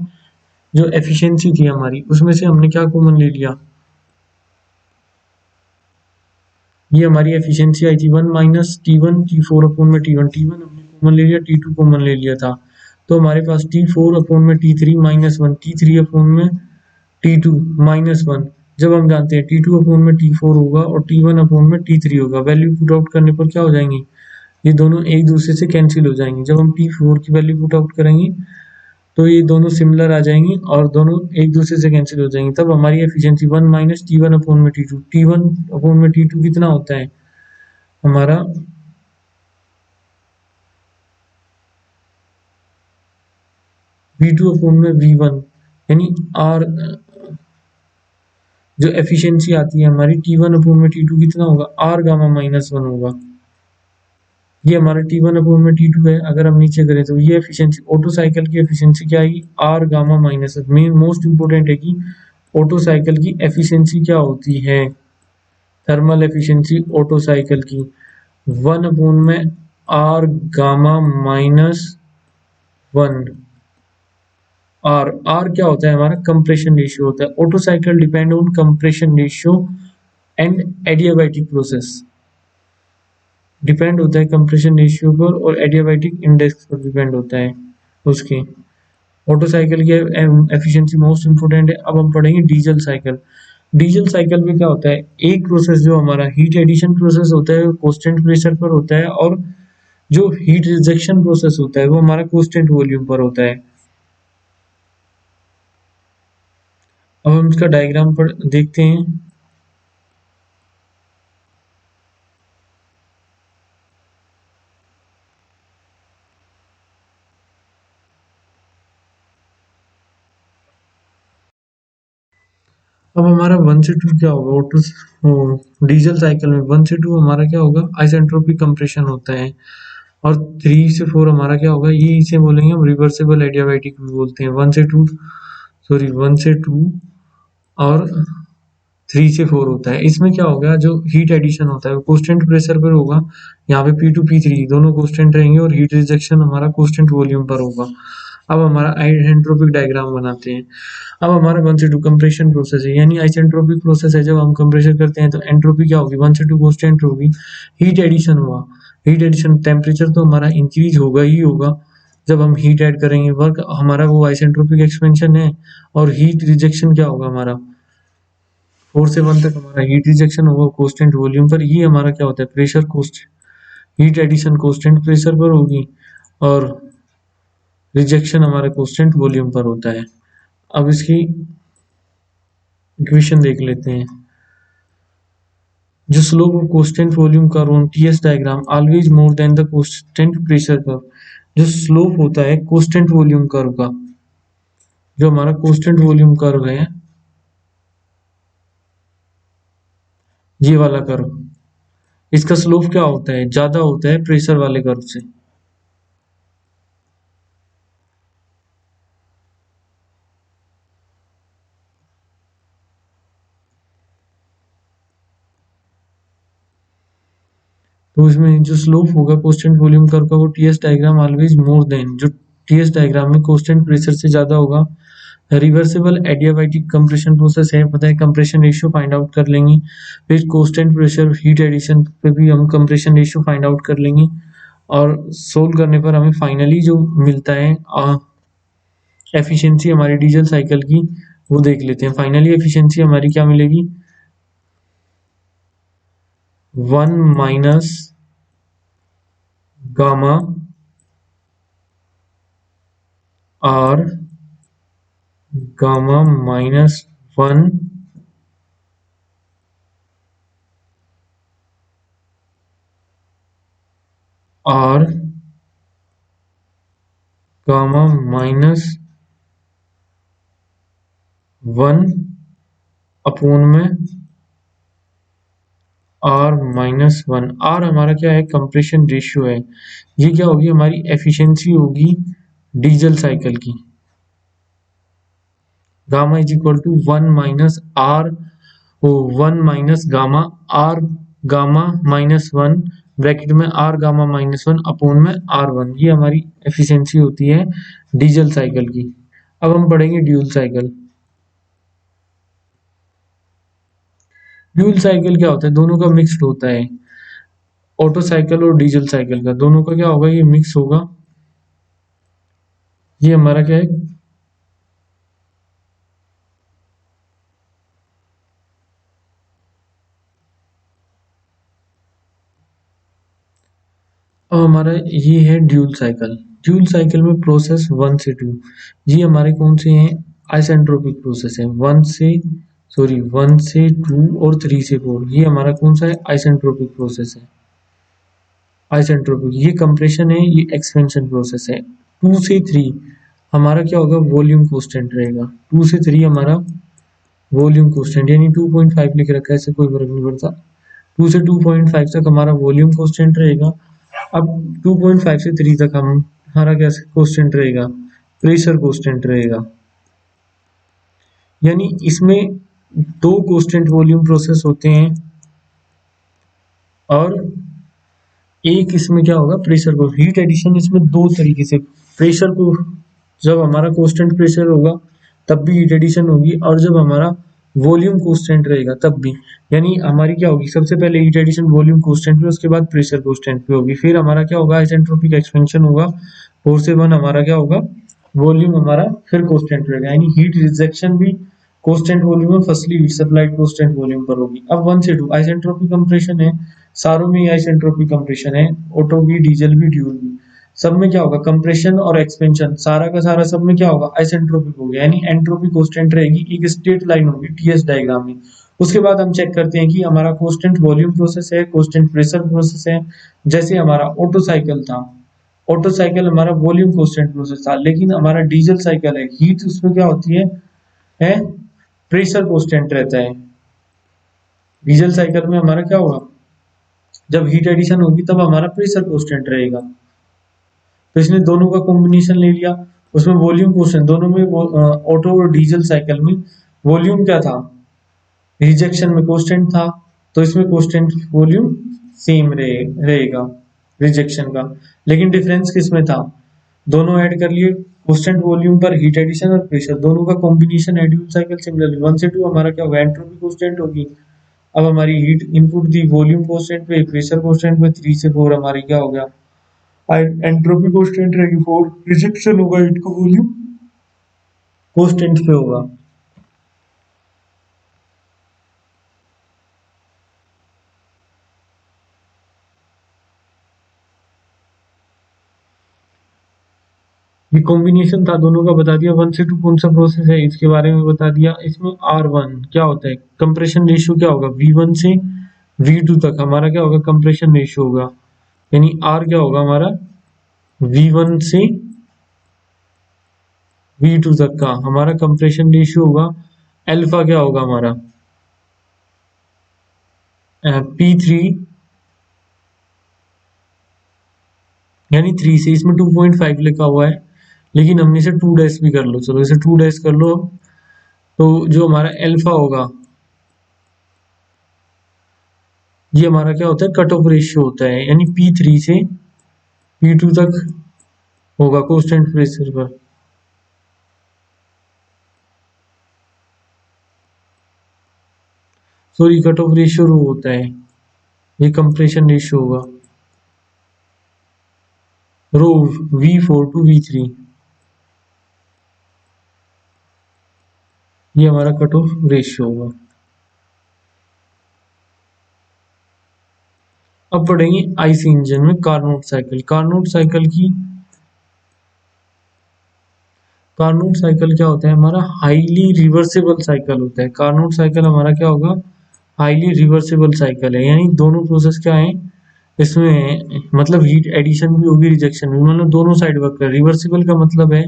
जो एफिशिएंसी थी हमारी उसमें से हमने क्या कॉमन ले लिया, ये हमारी एफिशिएंसी आई थी 1 माइनस T1 T4 अपोन में T1 हमने कॉमन ले लिया, T2 कॉमन ले लिया था, तो हमारे पास T4 अपोन में T3 माइनस 1, T3 अपोन में T2 माइनस 1। जब हम जानते हैं T2 अपोन में T4 होगा और T1 अपोन में T3 होगा, वैल्यू पुट आउट करने पर क्या हो जाएंगी, ये दोनों एक दूसरे से कैंसिल हो जाएंगे। जब हम T4 की वैल्यू पुट आउट करेंगे तो ये दोनों सिमिलर आ जाएंगी और दोनों एक दूसरे से कैंसिल हो जाएंगी, तब हमारी एफिशिएंसी 1 माइनस T1 अपोन में T2, T1 अपोन में T2 कितना होता है हमारा V2 अपोन में V1, यानी R जो एफिशिएंसी आती है हमारी T1 अपोन में T2 कितना होगा R गामा माइनस 1 होगा। ये हमारा T1 अपोन में T2 है, अगर हम नीचे करें तो ये एफिशिएंसी ऑटो साइकिल की एफिशिएंसी क्या आएगी R gamma minus 1। Main most important है कि ऑटो साइकिल की एफिशिएंसी क्या होती है, थर्मल एफिशिएंसी ऑटो साइकिल की 1 अपोन में R गामा माइनस 1। आर क्या होता है हमारा कंप्रेशन रेशियो होता है। Auto cycle depend on compression ratio and adiabatic process, depend होता है कंप्रेशन रेशियो पर और एडियाबैटिक इंडेक्स पर डिपेंड होता है उसके। ऑटो साइकिल की एफिशिएंसी मोस्ट इंपोर्टेंट है। अब हम पढ़ेंगे डीजल साइकिल। डीजल साइकिल में क्या होता है, एक प्रोसेस जो हमारा हीट एडिशन प्रोसेस होता है वो कांस्टेंट प्रेशर पर होता है, और जो हीट रिजेक्शन प्रोसेस होता है वो हमारा कांस्टेंट वॉल्यूम पर होता है। अब हम इसका डायग्राम पर देखते हैं। अब हमारा 1 से 2 क्या होगा, ऑटो डीजल साइकिल में 1 से 2 हमारा क्या होगा आइसेंट्रोपिक कंप्रेशन होता है, और 3 से 4 हमारा क्या होगा, ये इसे बोलेंगे हम रिवर्सिबल एडियाबैटिक भी बोलते हैं। 1 से 2 सॉरी 1 से 2 और 3 से 4 होता है। इसमें क्या होगा, जो हीट एडिशन होता है वो कांस्टेंट प्रेशर पर होगा, यहाँ पे P2 P3 दोनों कांस्टेंट रहेंगे, और हीट रिजेक्शन हमारा कांस्टेंट वॉल्यूम पर होगा। अब हमारा आइसेंट्रोपिक डायग्राम बनाते हैं। अब हमारा 1 से 2 कंप्रेशन प्रोसेस है, यानी आइसेंट्रोपिक प्रोसेस है। जब हम कंप्रेशन करते हैं तो एंट्रोपी क्या होगी, 1 से 2 कांस्टेंट होगी। हीट एडिशन हुआ, हीट एडिशन टेम्परेचर तो हमारा इंक्रीज होगा ही होगा जब हम हीट ऐड करेंगे। वर्क हमारा वो आइसेंट्रोपिक एक्सपेंशन है, और हीट रिजेक्शन क्या होगा हमारा 4 से 1 तक हमारा हीट रिजेक्शन होगा कांस्टेंट वॉल्यूम पर। ये हमारा क्या होता है pressure cost, heat addition constant pressure पर होगी और रिजेक्शन हमारा कांस्टेंट वॉल्यूम पर होता है। अब इसकी इक्वेशन देख लेते हैं। जो slope of constant volume curve on TS diagram always more than the constant pressure curve. जो स्लोप होता है कांस्टेंट वॉल्यूम कर्व का, जो हमारा कांस्टेंट वॉल्यूम कर्व है, ये वाला कर्व, इसका स्लोप क्या होता है, ज्यादा होता है प्रेशर वाले कर्व से। तो इसमें जो स्लोप होगा कांस्टेंट वॉल्यूम कर्व का, वो TS diagram always more than, जो टीएस डायग्राम में कांस्टेंट प्रेशर से ज्यादा होगा। रिवर्सिबल एडियाबैटिक कंप्रेशन प्रोसेस है, पता है कंप्रेशन रेशियो फाइंड आउट कर लेंगे। फिर कांस्टेंट प्रेशर हीट एडिशन पे भी हम कंप्रेशन रेशियो फाइंड आउट कर लेंगे, और सोल्व करने पर हमें फाइनली जो मिलता है एफिशिएंसी हमारी डीजल साइकिल की, वो देख लेते हैं। फाइनली एफिशिएंसी हमारी क्या मिलेगी, 1 minus gamma R gamma minus 1 R gamma minus 1 upon में आर माइनस 1। आर हमारा क्या है, कंप्रेशन रेशियो है। ये क्या होगी, हमारी एफिशिएंसी होगी डीजल साइकिल की। Gamma is equal to 1 minus R, 1 minus gamma R gamma minus 1 bracket में आर गामा माइनस 1 अपोन में R1। ये हमारी एफिशिएंसी होती है डीजल साइकिल की। अब हम पढ़ेंगे ड्यूल साइकिल। ड्यूल साइकिल क्या होता है, दोनों का मिक्स्ड होता है। ऑटो साइकिल और डीजल साइकिल का, दोनों का क्या होगा, ये मिक्स होगा। ये हमारा क्या है, अब हमारा ये है ड्यूल साइकिल। ड्यूल साइकिल में प्रोसेस 1 से 2, ये हमारे कौन से हैं, आइसेंट्रोपिक प्रोसेस है। 1 से 2 और 3 से 4, ये हमारा कौन सा है, आइसेंट्रोपिक प्रोसेस है। आइसेंट्रोपिक, ये कंप्रेशन है, ये एक्सपेंशन प्रोसेस है। 2 से 3 हमारा क्या होगा, वॉल्यूम कांस्टेंट रहेगा। 2 से 3 हमारा वॉल्यूम कांस्टेंट, यानी 2.5 लिख रखा है, इससे कोई फर्क नहीं पड़ता। 2 से 2.5 तक हमारा वॉल्यूम कांस्टेंट रहेगा। अब 2.5 से 3 तक हमारा क्या कांस्टेंट रहेगा, प्रेशर कांस्टेंट रहेगा। यानी इसमें दो कांस्टेंट वॉल्यूम प्रोसेस होते हैं, और एक इसमें क्या होगा, प्रेशर को हीट एडिशन। इसमें दो तरीके से, प्रेशर को जब हमारा कांस्टेंट प्रेशर होगा तब भी हीट एडिशन होगी, और जब हमारा वॉल्यूम कांस्टेंट रहेगा तब भी। यानी हमारी क्या होगी, सबसे पहले हीट एडिशन वॉल्यूम कांस्टेंट पे, उसके बाद प्रेशर कांस्टेंट पे होगी, फिर हमारा क्या होगा, आइसेंट्रोपिक एक्सपेंशन होगा। 4 से 1 हमारा क्या होगा, वॉल्यूम हमारा फिर कांस्टेंट रहेगा। यानी हीट रिजेक्शन भी कांस्टेंट वॉल्यूम में, firstly heat supplied constant volume पर होगी। अब 1 से 2 आइसेंट्रोपिक कंप्रेशन है, सारों में आइसेंट्रोपिक कंप्रेशन है, ऑटो भी, डीजल भी, ड्यूल भी। सब में क्या होगा, कंप्रेशन और एक्सपेंशन सारा का सारा सब में क्या होगा, आइसेंट्रोपिक हो गया। यानी एंट्रोपी कांस्टेंट रहेगी, एक स्ट्रेट लाइन होगी टीएस डायग्राम में। उसके बाद हम चेक करते हैं कि हमारा कांस्टेंट वॉल्यूम प्रोसेस है, कांस्टेंट प्रेशर प्रोसेस है। जैसे हमारा ऑटो साइकिल था, ऑटो साइकिल हमारा वॉल्यूम कांस्टेंट प्रोसेस था, लेकिन हमारा डीजल साइकिल है, हीट उसमें क्या होती है प्रेशर कांस्टेंट रहता है। डीजल साइकिल में हमारा क्या होगा, जब हीट एडिशन होगी तब हमारा प्रेशर कांस्टेंट रहेगा। तो इसने दोनों का कॉम्बिनेशन ले लिया, उसमें वॉल्यूम कांस्टेंट, दोनों में ऑटो और डीजल साइकिल में वॉल्यूम क्या था, रिजेक्शन में कांस्टेंट था, तो इसमें कांस्टेंट वॉल्यूम सेम रहेगा रिजेक्शन का। लेकिन डिफरेंस किसमें था, दोनों ऐड कर लिए, कांस्टेंट वॉल्यूम पर हीट एडिशन और प्रेशर, दोनों का कॉम्बिनेशन है ड्यूल साइकिल। सिमिलरली 1 से 2 हमारा क्या होगा, एंट्रोपी कांस्टेंट होगी। अब हमारी heat input the volume constant पे, प्रेशर कांस्टेंट पे। 3 से 4 हमारी क्या हो गया, एंट्रोपी कांस्टेंट रहेगी 4, रिजेक्शन होगा हीट का वॉल्यूम कांस्टेंट पे होगा। ये कॉम्बिनेशन था, दोनों का बता दिया। 1 से 2 कौन सा प्रोसेस है इसके बारे में बता दिया। इसमें R1 क्या होता है, कंप्रेशन रेशियो क्या होगा, V1 से V2 तक हमारा क्या होगा, कंप्रेशन रेशियो होगा, यानी R क्या होगा हमारा, V1 से V2 तक का हमारा कंप्रेशन रेशियो होगा। अल्फा क्या होगा हमारा, P3, यानी 3 से, इसमें 2.5 लिखा हुआ है, लेकिन हमने इसे 2 डैश भी कर लो, चलो इसे 2 डैश कर लो अब। तो जो हमारा अल्फा होगा, ये हमारा क्या होता है, कट ऑफ रेशियो होता है, यानी P3 से P2 तक होगा कांस्टेंट प्रेशर पर। सॉरी, कट ऑफ रेशियो रो होता है, ये कंप्रेशन रेशियो होगा, रो V4 टू V3, ये हमारा कट ऑफ रेशियो होगा। अब पढ़ेंगे आईसी इंजन में कार्नोट साइकिल। कार्नोट साइकिल क्या होता है हमारा, हाईली रिवर्सिबल साइकिल होता है। कार्नोट साइकिल हमारा क्या होगा, हाईली रिवर्सिबल साइकिल है, यानी दोनों प्रोसेस क्या है इसमें, मतलब हीट एडिशन भी होगी, रिजेक्शन भी, मतलब दोनों साइड वर्क कर। रिवर्सिबल का मतलब है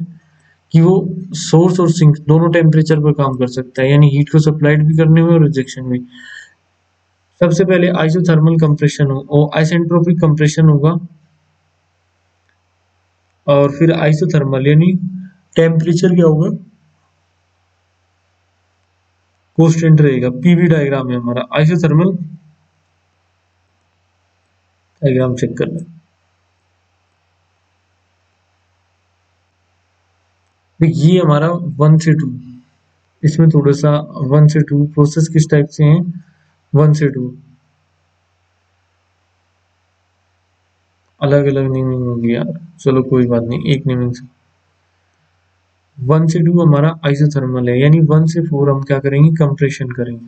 कि वो सोर्स और सिंक दोनों टेम्परेचर पर काम कर सकता है, यानी हीट को सप्लाइड भी करने में और रिजेक्शन भी। सबसे पहले आइसोथर्मल कंप्रेशन हो और आइसेंट्रोपिक कंप्रेशन होगा, और फिर आइसोथर्मल, यानी टेम्परेचर क्या होगा, कांस्टेंट रहेगा। पीवी डायग्राम है हमारा आइसोथर्मल डायग्राम, चेक कर लें। देखिए ये हमारा 1 से 2, इसमें थोड़ा सा 1 से 2 प्रोसेस किस टाइप से हैं, 1 से 2 अलग अलग नेमिंग होगी यार, चलो कोई बात नहीं, एक नेमिंग से। 1 से 2 हमारा आइसोथर्मल है, यानी 1 से 4 हम क्या करेंगे, कंप्रेशन करेंगे।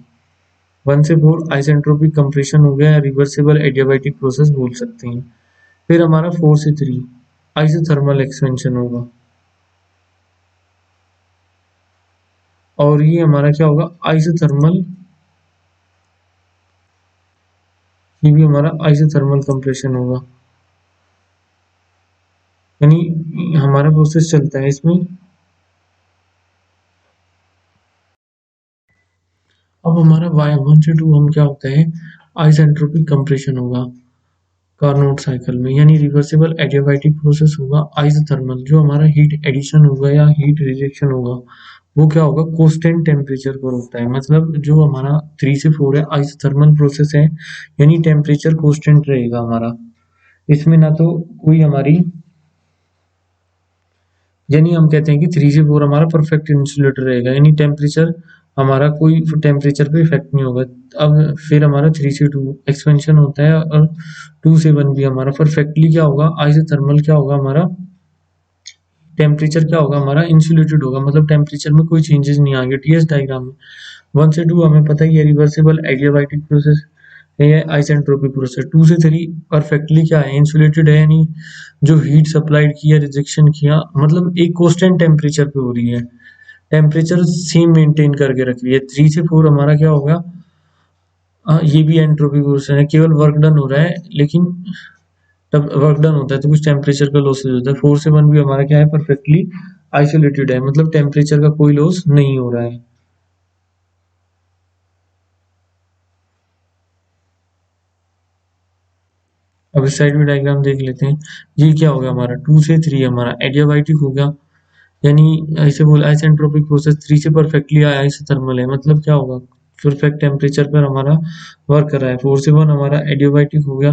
1 से 4 आइसेंट्रोपिक कंप्रेशन हो गया, रिवर्सिबल एडियाबैटिक प्रोसेस बोल सकते हैं। फिर हमारा 4 से 3 आइसोथर्मल एक्सपेंशन होगा, और ये हमारा क्या होगा, आइसोथर्मल, ये भी हमारा आइसोथर्मल कंप्रेशन होगा, यानी हमारा प्रोसेस चलता है इसमें। अब हमारा Y1 से 2 हम क्या होता है, आइसेंट्रोपिक कंप्रेशन होगा कार्नोट साइकिल में, यानी रिवर्सिबल एडियाबैटिक प्रोसेस होगा। आइसोथर्मल, जो हमारा हीट एडिशन होगा या हीट रिजेक्शन होगा, वो क्या होगा, कांस्टेंट टेम्परेचर पर होता है। मतलब जो हमारा 3 से 4 है आइसोथर्मल प्रोसेस है, यानी टेम्परेचर कांस्टेंट रहेगा हमारा, इसमें ना तो कोई हमारी, यानी हम कहते हैं कि 3 से 4 हमारा परफेक्ट इंसुलेटर रहेगा, यानी टेम्परेचर हमारा कोई टेम्परेचर पे इफेक्ट नहीं होगा। अब फिर हमारा 3 से 2 एक्सपेंशन होता है, और 2 से 1 भी हमारा परफेक्टली क्या होगा, आइसोथर्मल क्या होगा हमारा, टेम्परेचर क्या होगा हमारा, इंसुलेटेड होगा, मतलब टेम्परेचर में कोई चेंजेस नहीं आएंगे। टीएस डायग्राम में 1 से 2 हमें पता ही है रिवर्सिबल एडियाबैटिक प्रोसेस है, आइसेंट्रोपिक प्रोसेस। 2 से 3 परफेक्टली क्या है, इंसुलेटेड है, यानी जो हीट सप्लाइड किया, रिजेक्शन किया, मतलब एक कांस्टेंट टेम्परेचर पे हो रही है, टेम्परेचर सेम मेंटेन करके रख रही है। 3 से 4 हमारा क्या होगा, ये भी एंट्रोपी प्रोसेस है, केवल वर्क डन हो रहा है, लेकिन तब वर्क डन होता है तो कुछ टेम्परेचर का लॉसेज होता है। 4 से 1 भी हमारा क्या है, परफेक्टली आइसोलेटेड है, मतलब टेम्परेचर का कोई लॉस नहीं हो रहा है। अब इस साइड में डायग्राम देख लेते हैं। ये क्या हो गया हमारा, 2 से 3 हमारा एडियाबाइटिक हो गया, यानी ऐसे बोल आइसेंट्रोपिक प्रोसेस। 3 से परफेक्टली आइसोथर्मल है, मतलब क्या होगा, परफेक्ट टेम्परेचर पर हमारा वर्क कर रहा है। 4 से 1 हमारा एडियाबाइटिक हो गया,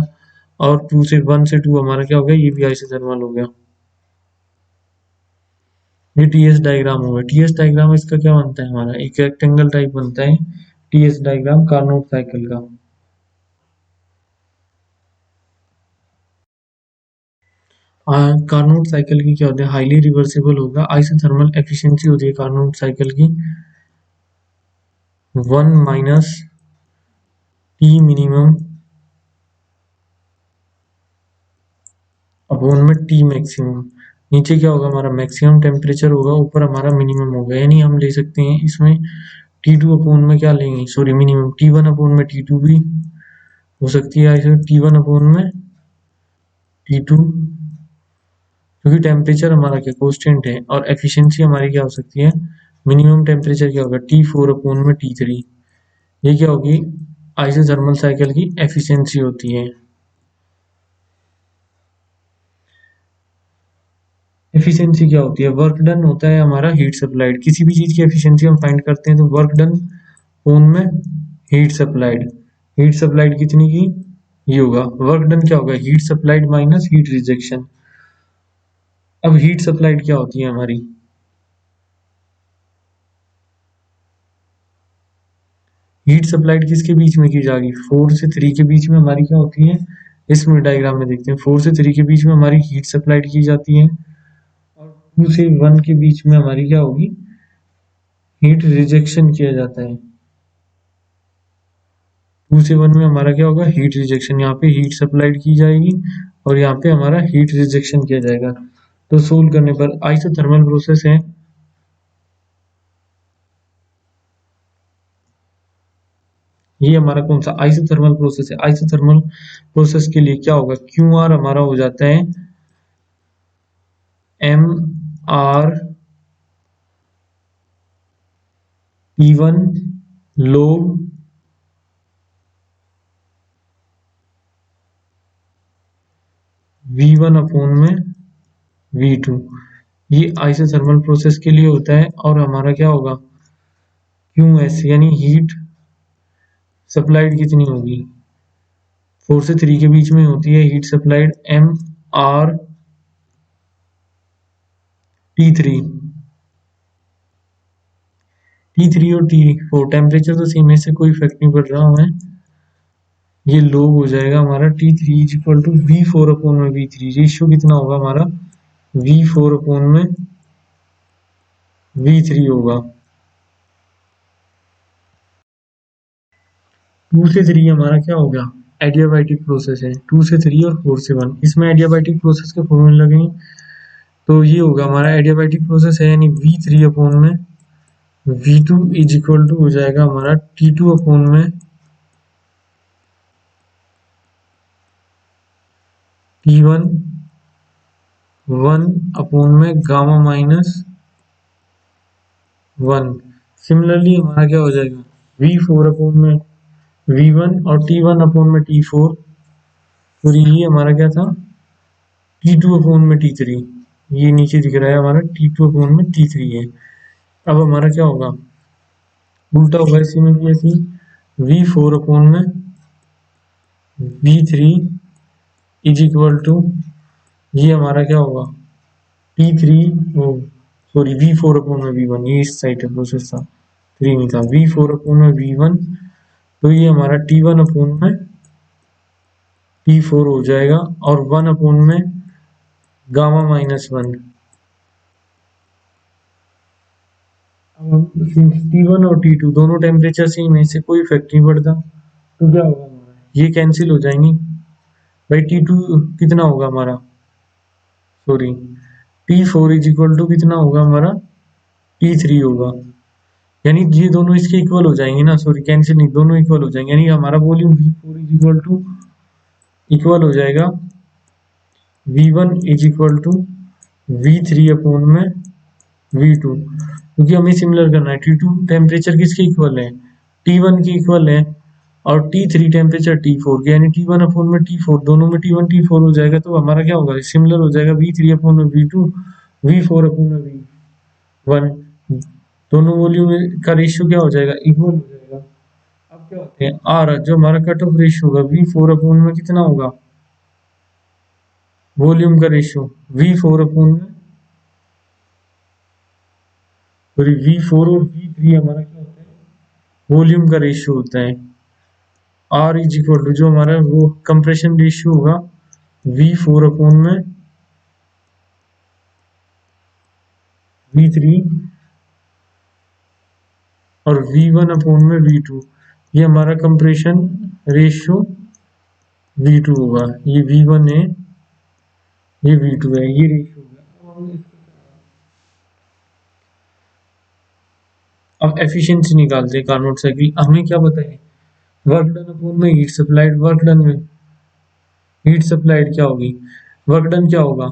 और 1 से 2 हमारा क्या हो गया, ये भी आइसोथर्मल हो गया। ये टीएस डायग्राम होगा। टीएस डायग्राम इसका क्या बनता है हमारा, एक रेक्टेंगल टाइप बनता है टीएस डायग्राम कार्नोट साइकिल का। कार्नोट साइकिल की क्या होता है, हाईली रिवर्सिबल होगा। आइसोथर्मल एफिशिएंसी होती है कार्नोट साइकिल की 1 - टी मिनिमम अपॉन में टी मैक्सिमम। नीचे क्या होगा हमारा, मैक्सिमम टेम्परेचर होगा, ऊपर हमारा मिनिमम होगा, यानी हम ले सकते हैं इसमें T2 अपॉन में क्या लेंगे, सॉरी मिनिमम T1 अपॉन में T2 भी, हो सकती है आइसो T1 अपॉन में T2, क्योंकि टेम्परेचर हमारा क्या कांस्टेंट है, और एफिशिएंसी हमारी क्या हो सकती है, मिनिमम टेम्परेचर क्या होगा T4 अपॉन में T3। ये क्या होगी, आइसोथर्मल साइकिल की एफिशिएंसी होती है। एफिशिएंसी क्या होती है, वर्क डन होता है हमारा हीट सप्लाइड। किसी भी चीज की एफिशिएंसी हम फाइंड करते हैं तो वर्क डन अपॉन में हीट सप्लाइड। हीट सप्लाइड कितनी की, ये होगा वर्क डन क्या होगा, heat supplied minus heat rejection. अब हीट सप्लाइड क्या होती है हमारी, हीट सप्लाइड किसके बीच में की जाएगी, 4 से 3 के बीच में हमारी क्या होती है, इसमें डायग्राम में देखते हैं 4 से 3 के बीच में हमारी हीट सप्लाइड की जाती है, और 2 से 1 के बीच में हमारी क्या होगी, हीट रिजेक्शन किया जाता है। 2 से 1 में हमारा क्या होगा, हीट रिजेक्शन। यहाँ पे हीट सप्लाइड की जाएगी और यहाँ पे हमारा हीट रिजेक्शन किया जाएगा। तो सोल्व करने पर आइसोथर्मल प्रोसेस है, ये हमारा कौन सा आइसोथर्मल प्रोसेस है। आइसोथर्मल प्रोसेस के लिए क्या होगा, क्यू आर हमारा हो जाता है M R T1 log V1 upon में V2। ये आइसोथर्मल प्रोसेस के लिए होता है, और हमारा क्या होगा, क्यू एस यानी हीट सप्लाइड कितनी होगी, 4 से 3 के बीच में होती है heat supplied, M R T3। T3 और T4 टेम्परेचर तो सेम है, इससे कोई इफेक्ट नहीं पड़ रहा हमें। ये लोग हो जाएगा हमारा T3 is equal to V4 upon में V3। रेशियो कितना होगा हमारा, V4 अपॉन में V3 होगा। 2 से 3 हमारा क्या हो गया, एडियाबैटिक प्रोसेस है। 2 से 3 और 4 से 1, इसमें एडियाबैटिक प्रोसेस के फॉर्मूले लगेंगे, तो ये होगा हमारा एडियाबैटिक प्रोसेस है, यानी V3 अपॉन में V2 इज इक्वल टू हो जाएगा हमारा T2 अपॉन में T1 1 अपॉन में गामा माइनस 1। सिमिलरली हमारा क्या हो जाएगा, V4 अपॉन में V1 और T1 अपॉन में T4, और ये हमारा क्या था, T2 अपॉन में T3। ये नीचे दिख रहा है हमारा T2 अपॉन में T3 है। अब हमारा क्या होगा, उल्टा होगा इसी में भी ऐसी, V4 अपॉन में V3 इज इक्वल टू, ये हमारा क्या होगा T3, सॉरी V4 अपॉन में V1, ये इस साइड का प्रोसेस था, 3 नहीं था, V4 अपॉन में V1, तो ये हमारा T1 अपॉन में T4 हो जाएगा, और 1 अपॉन में गामा माइनस 1। T1 और T2 दोनों टेम्परेचर सेम है, इससे कोई इफेक्ट नहीं पड़ता, तो क्या होगा हमारा, ये कैंसिल हो जाएंगी भाई। T2 कितना होगा हमारा, sorry T4 is equal to कितना होगा हमारा, T3 होगा, यानी ये दोनों इसके इक्वल हो जाएंगे ना, सॉरी कैंसिल नहीं, दोनों इक्वल हो जाएंगे, यानी हमारा volume V4 is equal to equal हो जाएगा V1 is equal to V3 upon में V2, क्योंकि हमें सिमिलर करना है। T2 टेम्परेचर किसके इक्वल है, T1 के इक्वल है, और T3 टेम्परेचर T4 के, यानी T1 अपॉन में T4, दोनों में T1 T4 हो जाएगा, तो हमारा क्या होगा, सिमिलर हो जाएगा V3 अपॉन में V2, V4 अपॉन में V1। दोनों वॉल्यूम का रेशियो क्या हो जाएगा, इक्वल हो जाएगा। अब क्या होते हैं, आर जो हमारा कट ऑफ रेशियो होगा V4 अपॉन में कितना होगा, वॉल्यूम का रेशियो V4 अपॉन में, सॉरी V4 और V3 हमारा क्या होता है, वॉल्यूम का रेशियो होता है। आर इज इक्वल टू जो हमारा वो कंप्रेशन रेशियो होगा V4 अपॉन में V3, और V1 अपॉन में V2, ये हमारा कंप्रेशन रेशियो V2 होगा। ये V1 है, ये V2 है, ये रेशियो होगा। अब एफिशिएंसी निकालते हैं कार्नोट साइकिल, हमें क्या बताए, वर्क डन अपॉन में हीट सप्लाइड, वर्क डन में हीट सप्लाइड क्या होगी, वर्क डन क्या होगा,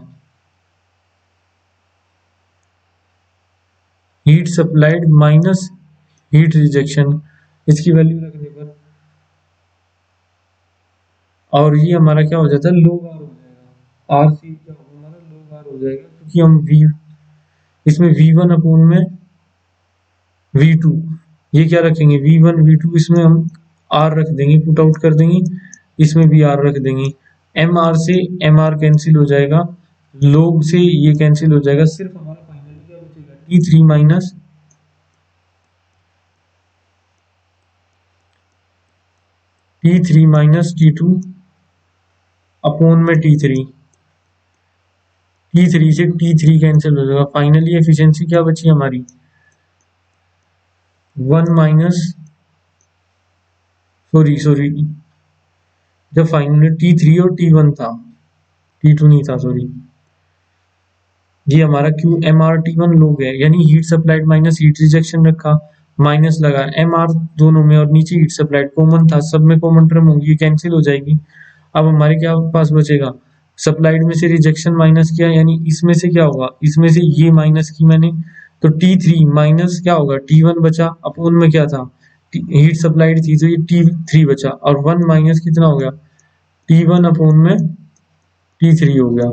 heat supplied minus heat rejection, इसकी वैल्यू रखने पर, और ये हमारा क्या हो जाता है, लोग आर हो जाएगा, आर सी क्या होगा हमारा, लोग आर हो जाएगा, क्योंकि हम वी इसमें वी वन अपॉन में वी टू, ये क्या रखेंगे वी वन वी टू, इसमें हम आर रख देंगे, पुट आउट कर देंगे, इसमें भी आर रख देंगे, एम आर से एम आर कैंसिल हो जाएगा, लोग से ये कैंसिल हो जाएगा, सिर्फ हमारा फाइनली क्या बचेगा, T three minus T two upon में टी थ्री से टी थ्री कैंसिल हो जाएगा, फाइनली एफिशिएंसी क्या बची हमारी, वन माइनस, सॉरी सॉरी, जब फाइनली टी थ्री और टी वन था, टी टू नहीं था सॉरी, ये हमारा Q M R T one log है, यानी heat supplied minus heat rejection रखा, माइनस लगा एम आर दोनों में, और नीचे हीट सप्लाइड कॉमन था, सब में कॉमन टर्म होगी, कैंसिल हो जाएगी। अब हमारे क्या पास बचेगा, सप्लाइड में से रिजेक्शन माइनस किया, यानी इसमें से क्या होगा, इसमें से ये माइनस की मैंने, तो टी थ्री माइनस क्या होगा, टी वन बचा, अपोन में क्या था, हीट सप्लाइड थी तो ये टी थ्री बचा, और वन माइनस कितना हो गया, टी वन अपोन में टी थ्री हो गया,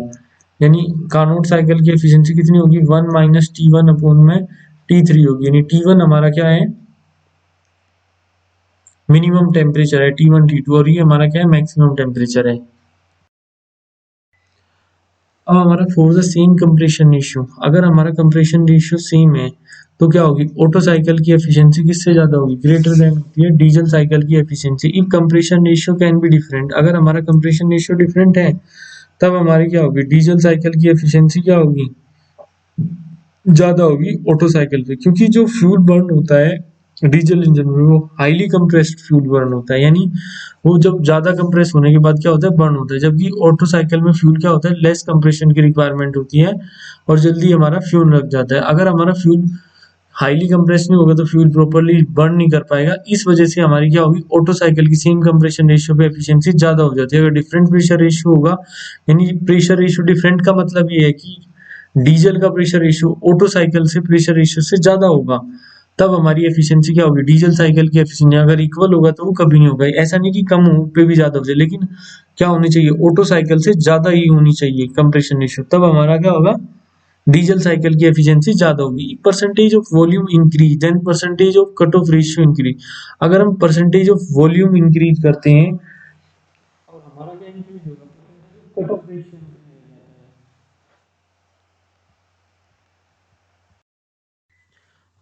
यानी कार्नोट साइकिल की एफिशिएंसी कितनी होगी, one minus T one upon में टी थ्री होगी, यानी टी वन हमारा क्या है, मिनिमम टेम्परेचर है टी वन टी टू, और ये हमारा क्या है, मैक्सिमम टेम्परेचर है। अब हमारा for the same compression ratio, अगर हमारा कंप्रेशन रेशियो सेम है तो क्या होगी, ऑटो साइकिल की एफिशिएंसी किससे ज्यादा होगी, ग्रेटर देन होती है डीजल साइकिल की efficiency, if compression ratio can be different, अगर हमारा कंप्रेशन रेशियो डिफरेंट है तब हमारी क्या होगी, डीजल साइकिल की एफिशिएंसी क्या होगी, ज्यादा होगी ऑटो साइकिल पे, क्योंकि जो फ्यूल बर्न होता है डीजल इंजन में वो हाईली कंप्रेस्ड फ्यूल बर्न होता है, यानी वो जब ज्यादा कंप्रेस होने के बाद क्या होता है, बर्न होता है, जबकि ऑटो साइकिल में फ्यूल क्या होता है, लेस कंप्रेशन की रिक्वायरमेंट होती है और जल्दी हमारा फ्यूल लग जाता है, अगर हमारा फ्यूल हाईली कंप्रेस नहीं होगा तो फ्यूल प्रॉपर्ली बर्न नहीं कर पाएगा, इस वजह से हमारी क्या होगी, ऑटो साइकिल की सेम कंप्रेशन रेशियो पे एफिशिएंसी ज्यादा हो जाती है, अगर डिफरेंट प्रेशर रेशियो होगा, यानी प्रेशर रेशियो डिफरेंट का मतलब ये है कि डीजल का प्रेशर रेशियो ऑटो साइकिल से प्रेशर रेशियो से ज्यादा होगा, तब हमारी एफिशिएंसी क्या होगी, डीजल साइकिल की एफिशिएंसी अगर इक्वल होगा तो वो कभी नहीं होगा, ऐसा नहीं कि कम हो पे भी ज्यादा हो जाए, लेकिन क्या होनी चाहिए, ऑटो साइकिल से ज्यादा ही होनी चाहिए कंप्रेशन रेशियो, तब हमारा क्या होगा, डीजल साइकिल की एफिशिएंसी ज्यादा होगी। Percentage of volume increase then percentage of cut off ratio increase, अगर हम परसेंटेज ऑफ वॉल्यूम इंक्रीज करते हैं और हमारा क्या इंक्रीज होगा, कट ऑफ रेशियो,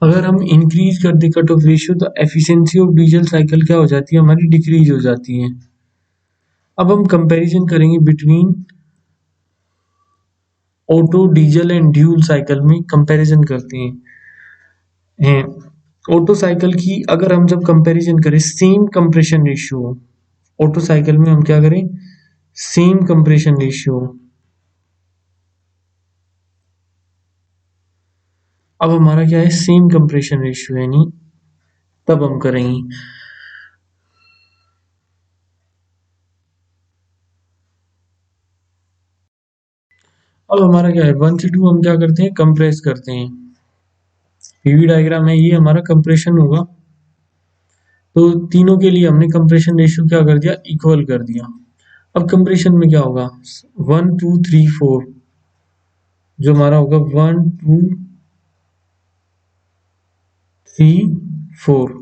अगर हम इंक्रीज कर दे कट ऑफ रेशियो तो एफिशिएंसी ऑफ डीजल साइकिल क्या हो जाती है, हमारी डिक्रीज हो जाती है। अब हम कंपैरिजन करेंगे between auto diesel and dual cycle में कंपैरिजन करते हैं ऑटो साइकिल की, अगर हम जब कंपैरिजन करें same compression ratio, auto cycle में हम क्या करें, सेम कंप्रेशन रेशियो, अब हमारा क्या है, सेम कंप्रेशन रेशियो, यानी तब हम करेंगे, अब हमारा क्या है, वन से टू हम क्या करते हैं, कंप्रेस करते हैं, पीवी डायग्राम है, ये हमारा कंप्रेशन होगा, तो तीनों के लिए हमने कंप्रेशन रेशियो क्या कर दिया, इक्वल कर दिया। अब कंप्रेशन में क्या होगा, वन टू थ्री फोर, जो हमारा होगा वन टू थ्री फोर,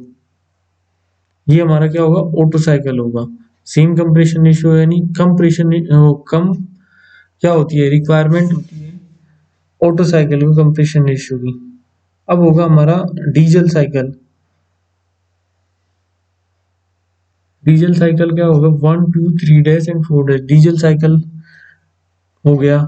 ये हमारा क्या होगा, ऑटो साइकिल होगा, सेम कंप्रेशन रेशियो, यानी कम प्रेशर कम क्या होती है, रिक्वायरमेंट होती है ऑटो साइकिल को कंप्रेशन रेशियो की। अब होगा हमारा डीजल साइकिल, डीजल साइकिल क्या होगा, one two three dash and four dash, diesel cycle हो गया,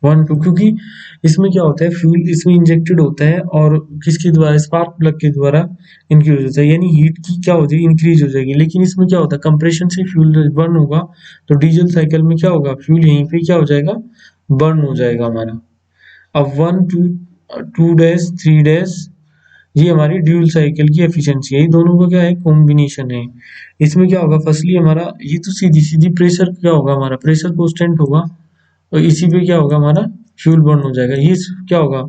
वन टू, क्योंकि इसमें क्या होता है, फ्यूल इसमें इंजेक्टेड होता है और किसके द्वारा, स्पार्क प्लग के द्वारा इंक्रीज होता है, यानी हीट की क्या हो जाएगी, इंक्रीज हो जाएगी, लेकिन इसमें क्या होता है, कंप्रेशन से फ्यूल बर्न होगा, तो डीजल साइकिल में क्या होगा, फ्यूल यहीं पे क्या हो जाएगा, बर्न हो जाएगा हमारा। अब वन टू 2 डैश 3 डैश, ये हमारी ड्यूल साइकिल की एफिशिएंसी है। ये दोनों का क्या है, कॉम्बिनेशन है। इसमें क्या होगा, फर्स्टली हमारा ये तो सीधी सीधी प्रेशर क्या होगा, हमारा प्रेशर कांस्टेंट होगा, और इसी पे क्या होगा, हमारा फ्यूल बर्न हो जाएगा। ये क्या होगा,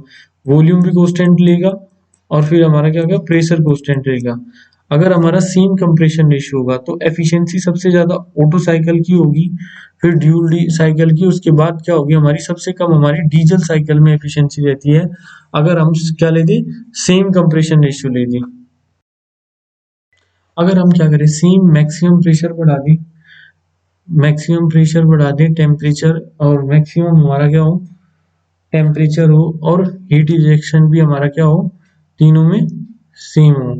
वॉल्यूम भी कांस्टेंट लेगा, और फिर हमारा क्या होगा, प्रेशर कांस्टेंट रहेगा। अगर हमारा सेम कंप्रेशन रेशियो होगा तो एफिशिएंसी सबसे ज्यादा ऑटो साइकिल की होगी, फिर ड्यूल साइकिल की, उसके बाद क्या होगी हमारी सबसे कम हमारी डीजल साइकिल में एफिशिएंसी रहती है, अगर हम क्या ले दें, सेम कंप्रेशन रेशियो ले दें। अगर हम क्या करें, सेम मैक्सिमम प्रेशर बढ़ा दें, मैक्सिमम प्रेशर बढ़ा दें, टेम्परेचर और मैक्सिमम हमारा क्या हो, टेम्परेचर हो, और हीट रिजेक्शन भी हमारा क्या हो, तीनों में सेम हो,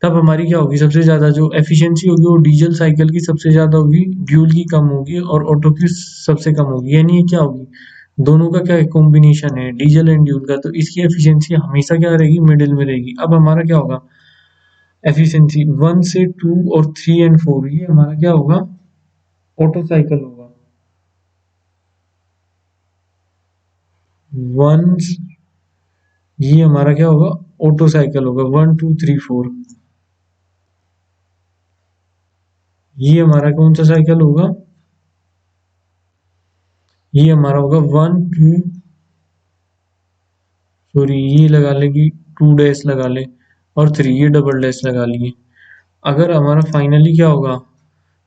तब हमारी क्या होगी, सबसे ज्यादा जो एफिशिएंसी होगी वो डीजल साइकिल की सबसे ज्यादा होगी, ड्यूल की कम होगी, और ऑटो की सबसे कम होगी। यानी ये क्या होगी, दोनों का क्या कॉम्बिनेशन है, डीजल एंड ड्यूल का, तो इसकी एफिशिएंसी हमेशा क्या रहेगी, मिडिल में रहेगी। अब हमारा क्या होगा, एफिशिएंसी 1 से 2 और 3 एंड 4, ये हमारा क्या होगा, ऑटो साइकिल होगा। 1, ये हमारा क्या होगा, ऑटो साइकिल होगा, 1 2 3 4। ये हमारा कौन सा साइकिल होगा, ये हमारा होगा 1 2, सॉरी ये लगा ले कि 2 डैश लगा ले, और 3 ये डबल डैश लगा लिए। अगर हमारा फाइनली क्या होगा,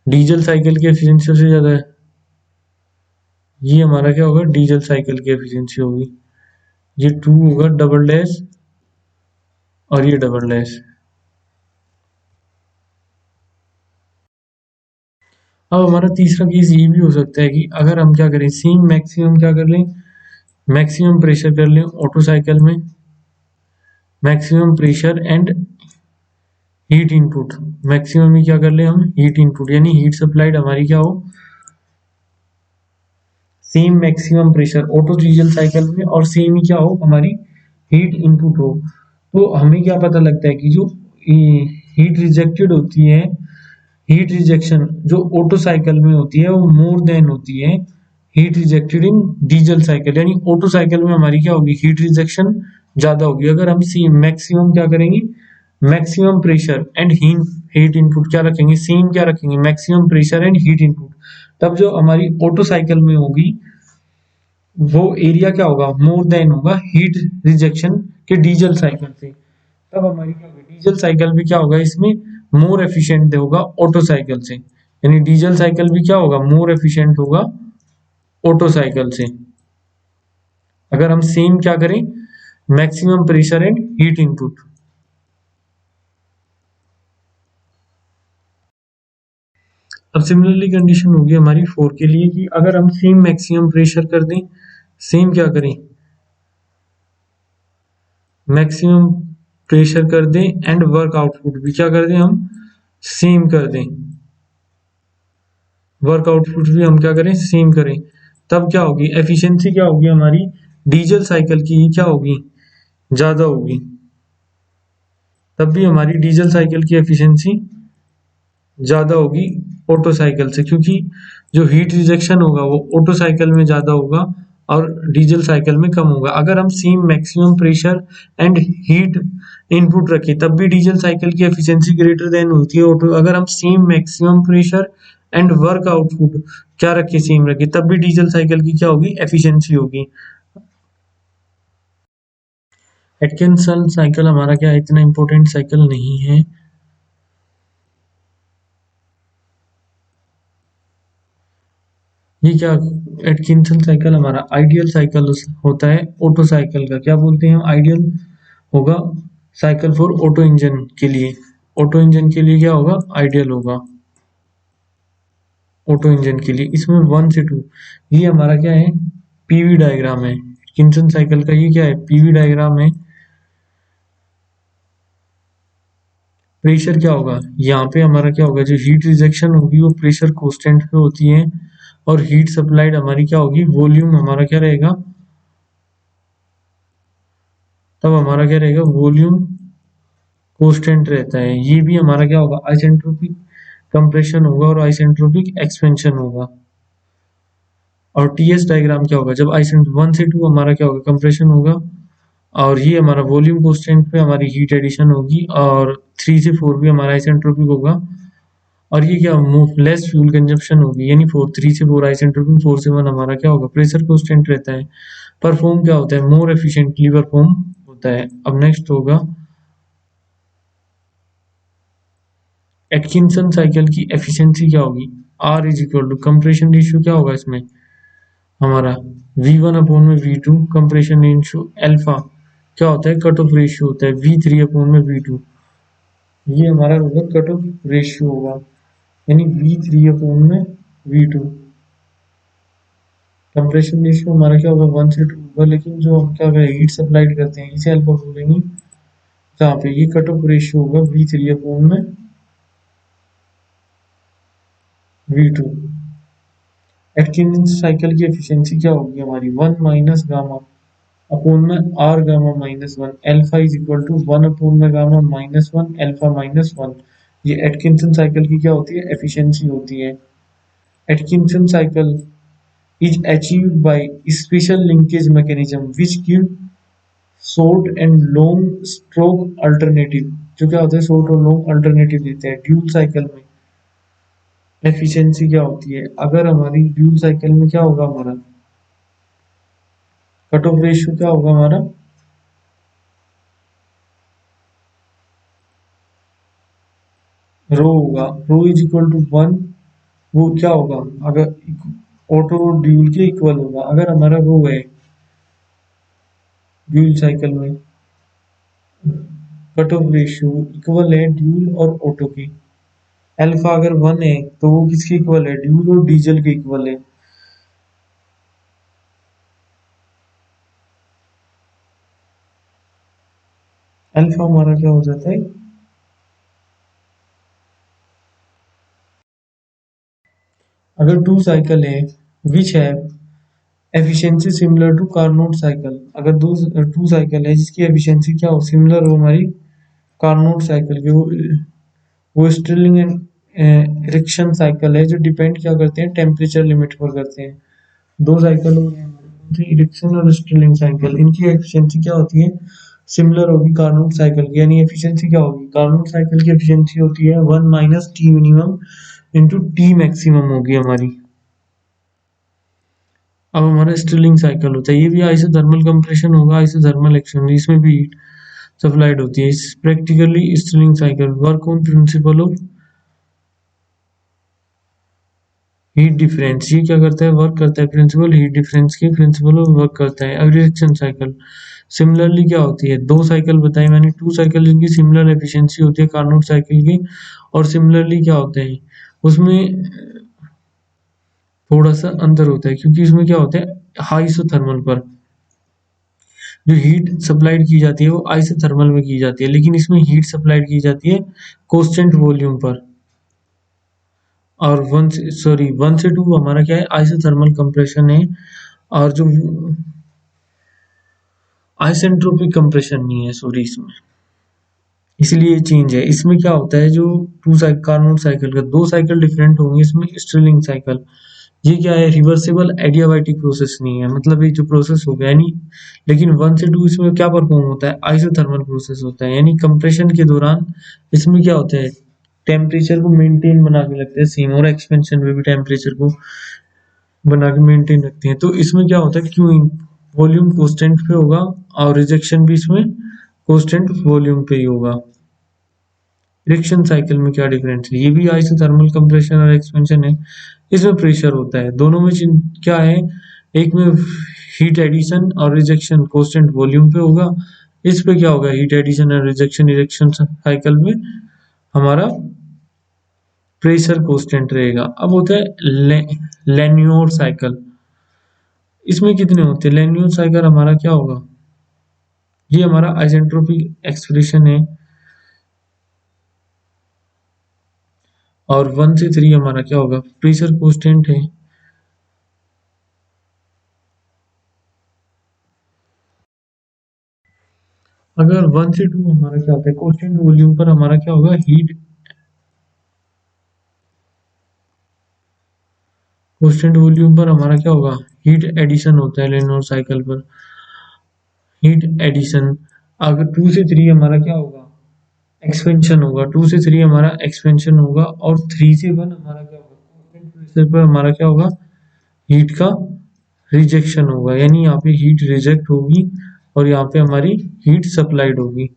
डीजल साइकिल की एफिशिएंसी सबसे ज्यादा है, ये हमारा क्या होगा, डीजल साइकिल की एफिशिएंसी होगी, ये 2 होगा डबल डैश, और ये डबल डैश। अब हमारा तीसरा केस ये भी हो सकता है कि अगर हम क्या करें, सेम मैक्सिमम क्या कर लें, मैक्सिमम प्रेशर कर लें ऑटो साइकिल में, maximum pressure and heat input, maximum में क्या कर ले हम, हीट इनपुट, यानी हीट सप्लाइड हमारी क्या हो, same maximum pressure auto diesel cycle में, और सेम ही क्या हो, हमारी हीट इनपुट हो। तो हमें क्या पता लगता है कि जो हीट रिजेक्टेड होती है, हीट रिजेक्शन जो ऑटो साइकिल में होती है वो मोर देन होती है heat rejected in diesel cycle, यानी ऑटो साइकिल में हमारी क्या होगी, हीट रिजेक्शन ज्यादा होगी। अगर हम सेम मैक्सिमम क्या करेंगे, maximum pressure and heat input क्या रखेंगे, सेम क्या रखेंगे, maximum pressure and heat input, तब जो हमारी ऑटो साइकिल में होगी वो एरिया क्या होगा, मोर देन होगा हीट रिजेक्शन के डीजल साइकिल से। तब हमारी क्या होगी, डीजल साइकिल भी क्या होगा, इसमें मोर एफिशिएंट होगा ऑटो साइकिल से, यानी डीजल साइकिल भी क्या होगा, मोर एफिशिएंट होगा ऑटो साइकिल से, अगर हम सेम क्या करें, maximum pressure and heat input. अब सिमिलरली कंडीशन होगी हमारी 4 के लिए कि अगर हम सेम मैक्सिमम प्रेशर कर दें, सेम क्या करें, मैक्सिमम प्रेशर कर दें, एंड वर्क आउटपुट भी क्या कर दें हम, सेम कर दें, वर्क आउटपुट भी हम क्या करें, सेम करें, तब क्या होगी, एफिशिएंसी क्या होगी हमारी, डीजल साइकिल की क्या होगी, ज्यादा होगी, तब भी हमारी डीजल साइकिल की एफिशिएंसी ज्यादा होगी ऑटो साइकिल से, क्योंकि जो हीट रिजेक्शन होगा वो ऑटो साइकिल में ज्यादा होगा और डीजल साइकिल में कम होगा। अगर हम same maximum pressure and heat input रखें तब भी डीजल साइकिल की एफिशिएंसी ग्रेटर देन होती है ऑटो। अगर हम same maximum pressure and work output क्या रखें, सेम रखें, तब भी डीजल साइकिल की क्या होगी, एफिशिएंसी होगी। एटकिंसन साइकिल हमारा क्या इतना इंपॉर्टेंट साइकिल नहीं है, ये क्या, एटकिंसन साइकिल हमारा आइडियल साइकिल होता है ऑटो साइकिल का, क्या बोलते हैं हम, आइडियल होगा साइकिल फॉर ऑटो इंजन के लिए, ऑटो इंजन के लिए क्या होगा, आइडियल होगा ऑटो इंजन के लिए। इसमें 1 से 2 ये हमारा क्या है, पीवी डायग्राम है, एटकिंसन साइकिल का ये क्या है, पीवी डायग्राम है। प्रेशर क्या होगा, यहाँ पे हमारा क्या होगा, जो हीट रिजेक्शन होगी वो प्रेशर कांस्टेंट पे होती है, और हीट सप्लाइड हमारी क्या होगी, वॉल्यूम हमारा क्या रहेगा, तब हमारा क्या रहेगा, वॉल्यूम कांस्टेंट रहता है। ये भी हमारा क्या होगा, आइसेंट्रोपिक कंप्रेशन होगा और आइसेंट्रोपिक एक्सपेंशन होगा। और टीएस डायग्राम क्या होगा, जब आइसेंट 1 से 2 हमारा क्या होगा, कंप्रेशन होगा, और ये हमारा वॉल्यूम कांस्टेंट पे हमारी हीट एडिशन होगी, और 3 से 4 भी हमारा आइसेंट्रोपिक होगा, और ये क्या लेस फ्यूल कंजप्शन होगी, यानी 3 से 4 आइसेंट्रोपिक, 4 से 1 हमारा क्या होगा, प्रेशर कांस्टेंट रहता है। परफॉर्म क्या होता है, मोर एफिशिएंटली परफॉर्म होता है। अब नेक्स्ट होगा एटकिंसन साइकिल की एफिशिएंसी क्या होगी, R is equal to compression ratio क्या होगा इसमें हमारा V1 अपॉन में V2, कंप्रेशन रेशियो अल्फा क्या होता है, कट ऑफ रेशियो होता है V3 अपॉन में V2, ये हमारा होगा कट ऑफ रेशियो होगा, यानी V3 अपॉन में V2। कंप्रेशन रेशियो हमारा क्या होगा, 1 से 2 होगा, लेकिन जो हम क्या करें हीट सप्लाइड करते हैं इसे अल्फा बोलेंगे, जहाँ पे ये कट ऑफ रेशियो होगा V3 अपॉन में V2। एटकिंसन साइकिल की एफिशिएंसी क्या होगी हमारी, 1 माइनस गामा अपॉन में R gamma minus 1, alpha is equal to 1 upon में गामा माइनस 1 एल्फा माइनस 1। ये एटकिंसन साइकिल की क्या होती है, एफिशिएंसी होती है। Atkinson cycle is achieved by special linkage mechanism which give short and long stroke alternative, जो क्या होता है शॉर्ट और लॉन्ग अल्टरनेटिव देते हैं ड्यूल साइकिल में। एफिशिएंसी क्या होती है, अगर हमारी ड्यूल साइकिल में क्या होगा हमारा कट ऑफ रेशियो क्या होगा हमारा, रो होगा, रो इज इक्वल टू 1, वो क्या होगा अगर ऑटो ड्यूल के इक्वल होगा, अगर हमारा रो है ड्यूल साइकिल में कट ऑफ रेशियो इक्वल है ड्यूल और ऑटो की, अल्फा अगर 1 है तो वो किसके इक्वल है, ड्यूल और डीजल के इक्वल है। अल्फा हमारा क्या हो जाता है, अगर टू साइकिल है विच है efficiency similar to Carnot cycle, अगर दो टू साइकिल है जिसकी एफिशिएंसी क्या हो, सिमिलर हो हमारी कार्नोट साइकिल के, वो स्टिरलिंग एंड इरेक्शन साइकिल है, जो डिपेंड क्या करते हैं, टेम्परेचर लिमिट पर करते हैं। दो साइकिल हो गए हमारे, इरेक्शन और स्टिरलिंग साइकिल, इनकी एफिशिएंसी क्या होती है, सिमिलर होगी कार्नोट साइकिल की, यानी एफिशिएंसी क्या होगी, कार्नोट साइकिल की एफिशिएंसी होती है 1 minus T minimum into T maximum होगी हमारी। अब हमारा स्टिरलिंग साइकिल होता है, ये भी आइसोथर्मल कंप्रेशन होगा, आइसोथर्मल एक्सचेंज, इसमें भी हीट सप्लाइड होती है। इस practically sterling cycle work on principle of heat difference, ये क्या करता है, वर्क करता है प्रिंसिपल हीट डिफरेंस के प्रिंसिपल पर वर्क करता है। अब रिएक्शन साइकिल सिमिलरली क्या होती है, दो साइकिल बताई मैंने, टू साइकिल जिनकी सिमिलर एफिशिएंसी होती है कार्नोट साइकिल की, और सिमिलरली क्या होते हैं उसमें थोड़ा सा अंतर होता है, क्योंकि इसमें क्या होता है आइसोथर्मल पर जो हीट सप्लाइड की जाती है वो आइसोथर्मल में की जाती है, लेकिन इसमें हीट सप्लाइड की जाती है कांस्टेंट वॉल्यूम पर। और वन से टू हमारा क्या है, आइसोथर्मल कंप्रेशन है, और जो आइसेंट्रोपिक कंप्रेशन नहीं है सॉरी इसमें, इसलिए चेंज है। इसमें क्या होता है, जो टू साइकिल कार्नोट साइकिल का दो साइकिल डिफरेंट होंगे, इसमें स्टिरलिंग साइकिल ये क्या है, रिवर्सिबल एडियाबैटिक प्रोसेस नहीं है, मतलब ये जो प्रोसेस हो गया यानी, लेकिन 1 से 2 इसमें क्या परफॉर्म होता है, आइसोथर्मल प्रोसेस होता है, यानी कंप्रेशन के दौरान इसमें क्या होता है, टेम्परेचर को मेंटेन बना के रखते हैं सेम, और एक्सपेंशन में भी टेम्परेचर को बना के मेंटेन रखते हैं। तो इसमें क्या होता है, क्यों वॉल्यूम कांस्टेंट पे होगा, और रिजेक्शन भी इसमें कांस्टेंट वॉल्यूम पे ही होगा। रिएक्शन साइकिल में क्या डिफरेंस है, ये भी आइसोथर्मल कंप्रेशन और एक्सपेंशन है, इसमें प्रेशर होता है, दोनों में क्या है, एक में हीट एडिशन और रिजेक्शन कांस्टेंट वॉल्यूम पे होगा, इस पे क्या होगा, हीट एडिशन और रिजेक्शन रिएक्शन साइकिल में हमारा प्रेशर कांस्टेंट रहेगा। अब होता है लेन्योर साइकिल, इसमें कितने होते हैं, लेन्योर साइकिल हमारा क्या होगा, ये हमारा आइसेंट्रोपिक एक्सप्रेशन है, और 1 से 3 हमारा क्या होगा, प्रेशर कांस्टेंट है। अगर 1 से 2 हमारा क्या होता है, कांस्टेंट वॉल्यूम पर हमारा क्या होगा, हीट कांस्टेंट वॉल्यूम पर हमारा क्या होगा, हीट एडिशन होता है लेनोर साइकिल पर, हीट एडिशन। अगर 2 से 3 हमारा क्या होगा, एक्सपेंशन होगा, 2 से 3 हमारा एक्सपेंशन होगा, और 3 से 1 हमारा क्या होगा, कांस्टेंट प्रेशर पर हमारा क्या होगा, हीट का रिजेक्शन होगा, यानी यहाँ पे हीट रिजेक्ट होगी और यहाँ पे हमारी हीट सप्लाइड होगी।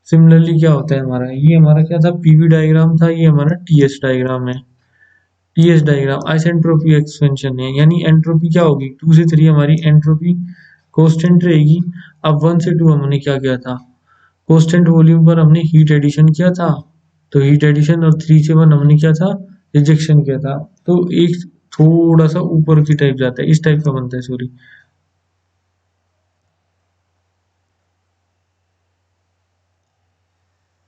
सिमिलरली क्या होता है हमारा, ये हमारा क्या था, पीवी डायग्राम था, ये हमारा टीएस डायग्राम है। टीएस डायग्राम आइसेंट्रोपी एक्सपेंशन है, यानी एंट्रोपी क्या होगी, 2 से 3 हमारी एंट्रोपी कांस्टेंट रहेगी। अब 1 से 2 हमने क्या किया था, कांस्टेंट वॉल्यूम पर हमने हीट एडिशन किया था, तो हीट एडिशन, और 3 से 1 हमने क्या था, रिजेक्शन किया था। तो एक थोड़ा सा ऊपर की टाइप जाता है, इस टाइप का बनता है, सॉरी।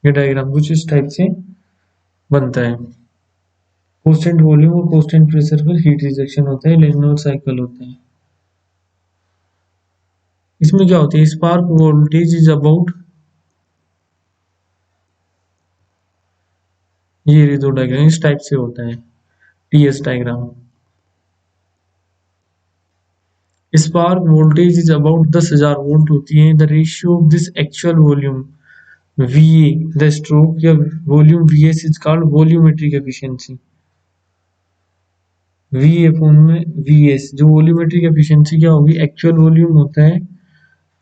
ये डायग्राम कुछ इस टाइप से बनता है। कांस्टेंट वॉल्यूम और कांस्टेंट प्रेशर पर हीट रिजेक्शन होता है, लेनोर साइकिल होते हैं। इसमें क्या होती है, स्पार्क वोल्टेज इज अबाउट, ये दो डायग्राम इस टाइप से होता है, TS diagram. Spark voltage is about 10,000 volt होती है। The ratio of this actual volume VA, the stroke या volume VS is called volumetric efficiency. VA फोन में VS, जो वॉल्यूमेट्रिक एफिशिएंसी क्या होगी, एक्चुअल वॉल्यूम होता है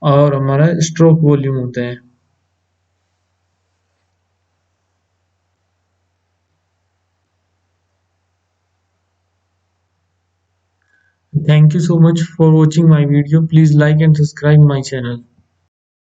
और हमारा स्ट्रोक वॉल्यूम होता है। Thank you so much for watching my video. Please like and subscribe my channel.